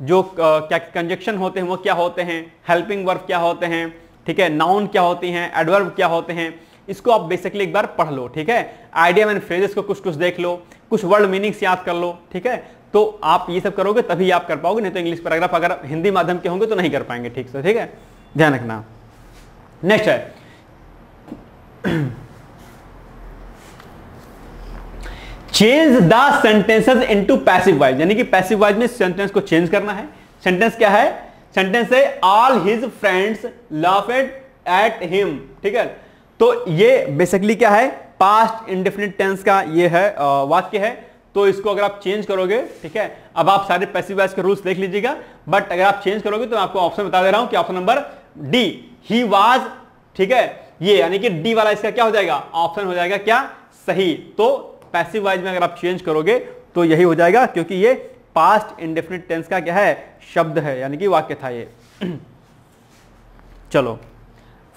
जो क्या कंजक्शन होते हैं वो क्या होते हैं, हेल्पिंग वर्ब क्या होते हैं, ठीक है, नाउन क्या होती हैं, एडवर्ब क्या होते हैं, इसको आप बेसिकली एक बार पढ़ लो। ठीक है, आइडिया एंड फ्रेजेस को कुछ कुछ देख लो, कुछ वर्ड मीनिंग्स याद कर लो। ठीक है, तो आप ये सब करोगे तभी आप कर पाओगे, नहीं तो इंग्लिश पैराग्राफ अगर हिंदी माध्यम के होंगे तो नहीं कर पाएंगे ठीक से। ठीक है, ध्यान रखना। नेक्स्ट है, change the sentences into passive voice, यानी कि पैसिव वॉइस में सेंटेंस को चेंज करना है। सेंटेंस क्या है, सेंटेंस है all his friends laughed at him. ठीक है, तो ये बेसिकली क्या है, पास्ट इंडेफिनिट टेंस का ये है वाक्य है, तो इसको अगर आप चेंज करोगे, ठीक है, अब आप सारे पैसिव वॉइस के रूल्स देख लीजिएगा, बट अगर आप चेंज करोगे तो मैं आपको ऑप्शन बता दे रहा हूं कि option number D, he was. ठीक है, ये यानी कि डी वाला इसका क्या हो जाएगा, ऑप्शन हो जाएगा क्या, सही। तो पैसिव वॉइस में अगर आप चेंज करोगे तो यही हो जाएगा, क्योंकि ये पास्ट इंडेफिनिट टेंस का क्या है, शब्द है, यानी कि वाक्य था ये। चलो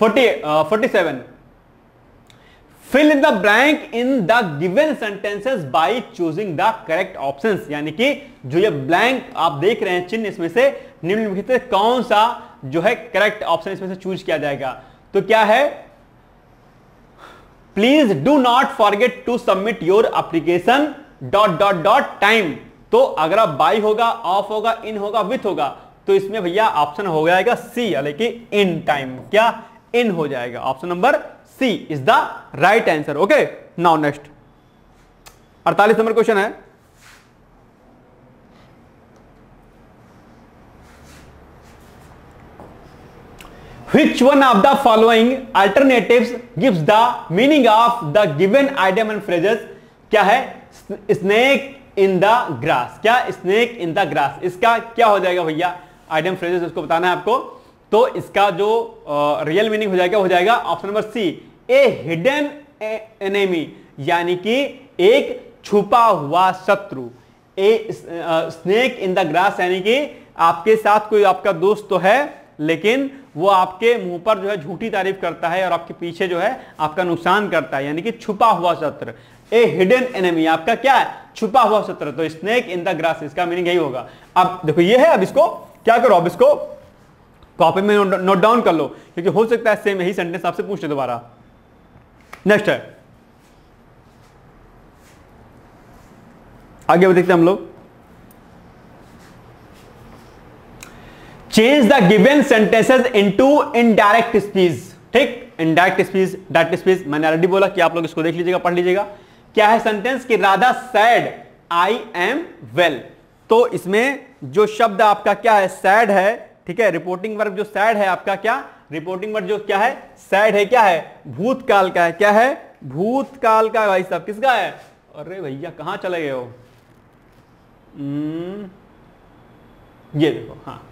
47, fill in the blank in the given sentences by choosing the correct options, यानी कि जो ये ब्लैंक आप देख रहे हैं चिन्ह, इसमें से निम्नलिखित कौन सा जो है करेक्ट ऑप्शन इसमें से चूज किया जाएगा। तो क्या है, please do not forget to submit your application dot dot dot time. तो अगर आप बाई होगा, ऑफ होगा, इन होगा, विथ होगा, तो इसमें भैया ऑप्शन हो जाएगा सी, यानी कि इन टाइम, क्या इन हो जाएगा। Option number C is the right answer. Okay, now next 48 number question है, which one of the following alternatives gives the meaning of the given idiom and phrases। क्या है, snake in the grass, क्या snake in the grass, इसका क्या हो जाएगा भैया idiom phrases, उसको बताना है आपको। तो इसका जो रियल मीनिंग हो जाएगा option number C, a hidden enemy, यानी कि एक छुपा हुआ शत्रु। A snake in the grass, यानी कि आपके साथ कोई आपका दोस्त तो है लेकिन वो आपके मुंह पर जो है झूठी तारीफ करता है और आपके पीछे जो है आपका नुकसान करता है, यानी कि छुपा हुआ शत्रु। ए हिडन एनिमी आपका क्या है, छुपा हुआ शत्रु। तो स्नेक इन द ग्रास, इसका मीनिंग यही होगा। अब देखो ये है, अब इसको क्या करो, अब इसको कॉपी में नोट डाउन कर लो, क्योंकि हो सकता है सेम यही सेंटेंस आपसे पूछ ले दोबारा। नेक्स्ट है, आगे देखते हैं हम लोग। Change the given sentences into indirect speech. ठीक, इनडायरेक्ट स्पीच, डायरेक्ट स्पीच मैंने ऑलरेडी बोला कि आप लोग इसको देख लीजिएगा, पढ़ लीजिएगा। क्या है सेंटेंस कि Radha sad I am well. तो इसमें जो शब्द आपका क्या है, सैड है। ठीक है, रिपोर्टिंग वर्ब जो सैड है आपका क्या, रिपोर्टिंग वर्ब जो क्या है सैड है, क्या है भूतकाल का है। क्या है, भूतकाल का। भाई साहब किसका है, अरे भैया कहां चले गए हो, ये देखो, हाँ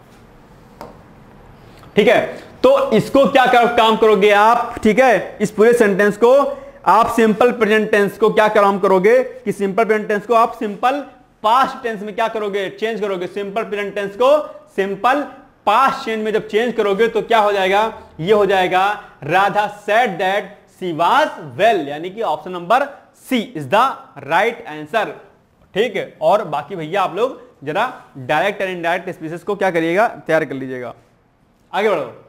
ठीक है। तो इसको क्या काम करोगे आप, ठीक है, इस पूरे सेंटेंस को आप सिंपल प्रेजेंट टेंस को क्या काम करोगे कि सिंपल प्रेजेंट टेंस को आप सिंपल पास्ट टेंस में क्या करोगे, चेंज करोगे। सिंपल प्रेजेंट टेंस को सिंपल पास्ट टेंस में जब चेंज करोगे तो क्या हो जाएगा, ये हो जाएगा Radha said that she was well, यानी कि option number C is the right answer. ठीक है, और बाकी भैया आप लोग जरा डायरेक्ट एंड इनडायरेक्ट स्पीचेस को क्या करिएगा, तैयार कर लीजिएगा। आगे बढ़ो।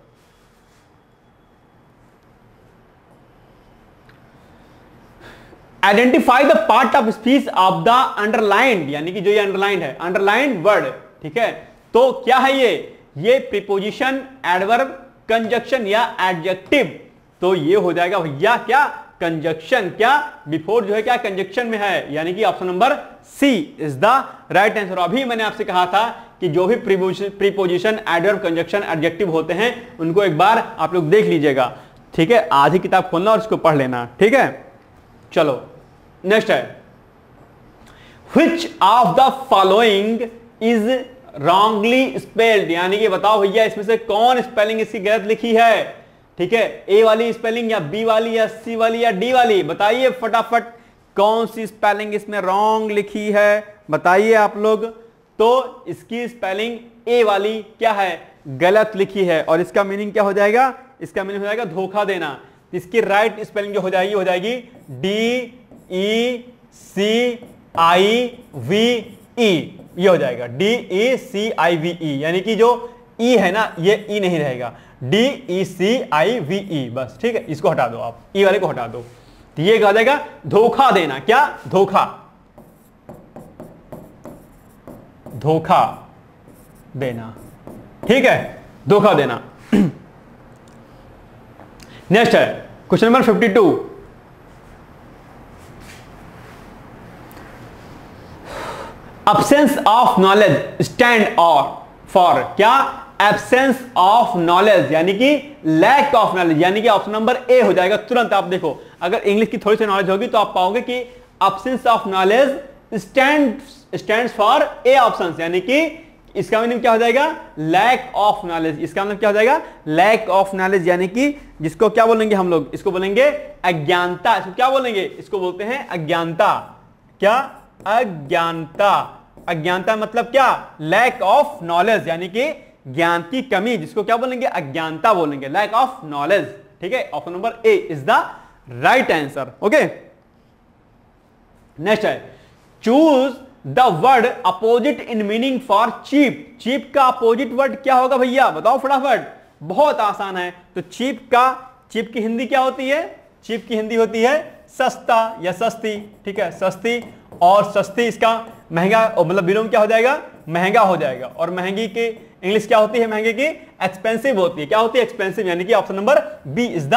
Identify the part of speech of the underlined, यानी कि जो ये अंडरलाइंड है, अंडरलाइंड वर्ड। ठीक है, तो क्या है ये प्रीपोजिशन, एडवर्ब, कंजक्शन या एडजेक्टिव। तो ये हो जाएगा भैया क्या, कंजक्शन। क्या बिफोर जो है क्या कंजक्शन में है, यानी कि option number C is the right answer. अभी मैंने आपसे कहा था कि जो भी प्रीपोजिशन, एडवर्ब, कंजक्शन, एडजेक्टिव होते हैं उनको एक बार आप लोग देख लीजिएगा। ठीक है, आधी किताब खोलना और इसको पढ़ लेना। ठीक है, चलो नेक्स्ट है, which of the following is wrongly spelled, यानी कि बताओ भैया इसमें से कौन स्पेलिंग इसकी गलत लिखी है। ठीक है, ए वाली स्पेलिंग या बी वाली या सी वाली या डी वाली, बताइए फटाफट कौन सी स्पेलिंग इसमें रॉन्ग लिखी है, बताइए आप लोग। तो इसकी स्पेलिंग ए वाली क्या है, गलत लिखी है, और इसका मीनिंग क्या हो जाएगा, इसका मीनिंग हो जाएगा धोखा देना। इसकी राइट स्पेलिंग जो हो जाएगी डी ई सी आई वी ई, ये हो जाएगा डी ई सी आई वी ई, यानी कि जो ई है ना ये ई नहीं रहेगा, डी ई सी आई वी ई बस। ठीक है, इसको हटा दो आप, ई वाले को हटा दो, तो ये कहा जाएगा धोखा देना। क्या, धोखा, धोखा देना। ठीक है, धोखा देना। नेक्स्ट है question number 52। Absence of knowledge stand और फॉर, क्या एब्सेंस ऑफ नॉलेज, यानी कि लैक ऑफ नॉलेज, यानी कि ऑप्शन नंबर ए हो जाएगा। तुरंत आप देखो, अगर इंग्लिश की थोड़ी सी नॉलेज होगी तो आप पाओगे कि absence of knowledge stands for A option, यानी कि इसका मतलब क्या हो जाएगा, लैक ऑफ नॉलेज। इसका मतलब क्या हो जाएगा, लैक ऑफ नॉलेज, यानी कि जिसको क्या बोलेंगे हम लोग, इसको बोलेंगे अज्ञानता। इसको क्या बोलेंगे, इसको बोलते हैं अज्ञानता। क्या, अज्ञानता। अज्ञानता मतलब क्या, लैक ऑफ नॉलेज, यानी कि ज्ञान की कमी, जिसको क्या बोलेंगे, अज्ञानता बोलेंगे, लैक ऑफ नॉलेज। ठीक है, option number A is the right answer. Okay, next है, choose the word opposite in meaning for cheap. Cheap का अपोजिट वर्ड क्या होगा भैया, बताओ फटाफट, बहुत आसान है। तो चीप की हिंदी क्या होती है, चीप की हिंदी होती है सस्ता या सस्ती। ठीक है, सस्ती, और सस्ती इसका महंगा, मतलब विलोम क्या हो जाएगा, महंगा हो जाएगा। और महंगी की इंग्लिश क्या होती है, महंगे की एक्सपेंसिव होती है। क्या होती है, एक्सपेंसिव, यानी कि option number B is the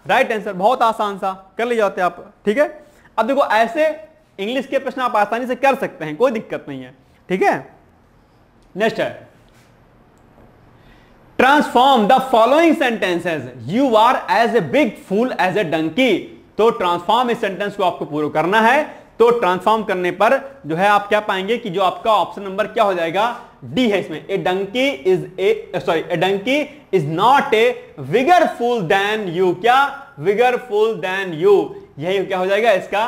right answer. बहुत आसान सा, कर ले जाते आप। ठीक है, अब देखो ऐसे इंग्लिश के प्रश्न आप आसानी से कर सकते हैं, कोई दिक्कत नहीं है। ठीक है, नेक्स्ट है, transform the following sentences, you are as a big fool as a donkey. तो ट्रांसफॉर्म इस सेंटेंस को आपको पूरा करना है। तो ट्रांसफॉर्म करने पर जो है आप क्या पाएंगे कि जो आपका ऑप्शन नंबर क्या हो जाएगा, डी है इसमें, a donkey is not a bigger fool than you. क्या? Bigger fool than you. यही क्या हो जाएगा? इसका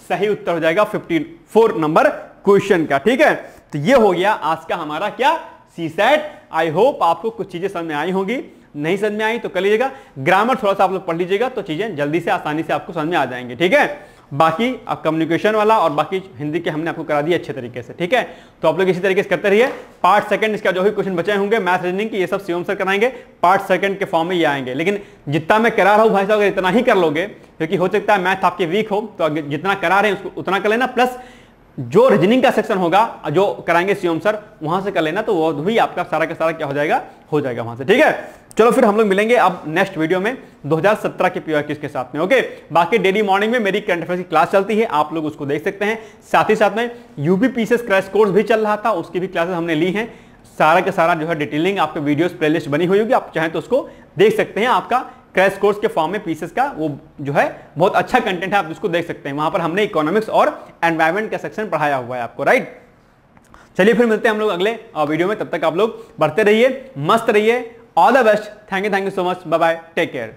सही उत्तर हो जाएगा 54 नंबर क्वेश्चन का। ठीक है, तो ये हो गया आज का हमारा क्या, सीसेट। आई होप आपको कुछ चीजें समझ में आई होंगी, नहीं समझ में आई तो कर लीजिएगा, ग्रामर थोड़ा सा आप लोग पढ़ लीजिएगा तो चीजें जल्दी से आसानी से आपको समझ में आ जाएंगे। ठीक है, बाकी अब कम्युनिकेशन वाला और बाकी हिंदी के हमने आपको करा दिया अच्छे तरीके से। ठीक है, तो आप लोग इसी तरीके से करते रहिए। पार्ट सेकंड इसका जो भी क्वेश्चन बचे होंगे मैथ रीजनिंग की, ये सब शिवम सर कराएंगे, पार्ट सेकंड के फॉर्म में ये आएंगे। लेकिन जितना मैं करा रहा हूं भाई साहब, अगर इतना ही कर लोगे, क्योंकि हो सकता है मैथ आपके वीक हो, तो जितना करा रहे हैं उसको उतना कर लेना, प्लस जो रीजनिंग का सेक्शन होगा जो कराएंगे शिवम सर वहां से कर लेना, तो वो भी आपका सारा का सारा क्या हो जाएगा वहां से। ठीक है, चलो फिर हम लोग मिलेंगे अब नेक्स्ट वीडियो में 2017 के PYQs के साथ में। ओके, बाकी डेली मॉर्निंग में मेरी करंट अफेयर्स की क्लास चलती है, आप लोग उसको देख सकते हैं। साथ ही साथ में यूपी पीसीएस क्रैश कोर्स भी चल रहा था, उसकी भी क्लासेस हमने ली हैं। सारा का सारा जो है डिटेलिंग आपके वीडियोस प्लेलिस्ट बनी हुई होगी, आप चाहें तो उसको देख सकते हैं। आपका क्रैश कोर्स के फॉर्म में पीसीएस का वो जो है बहुत अच्छा कंटेंट है, आप उसको देख सकते हैं। वहां पर हमने इकोनॉमिक्स और एनवायरमेंट का सेक्शन पढ़ाया हुआ है आपको, राइट। चलिए फिर मिलते हैं हम लोग अगले वीडियो में, तब तक आप लोग बढ़ते रहिए, मस्त रहिए, all the best. Thank you so much, bye bye, take care.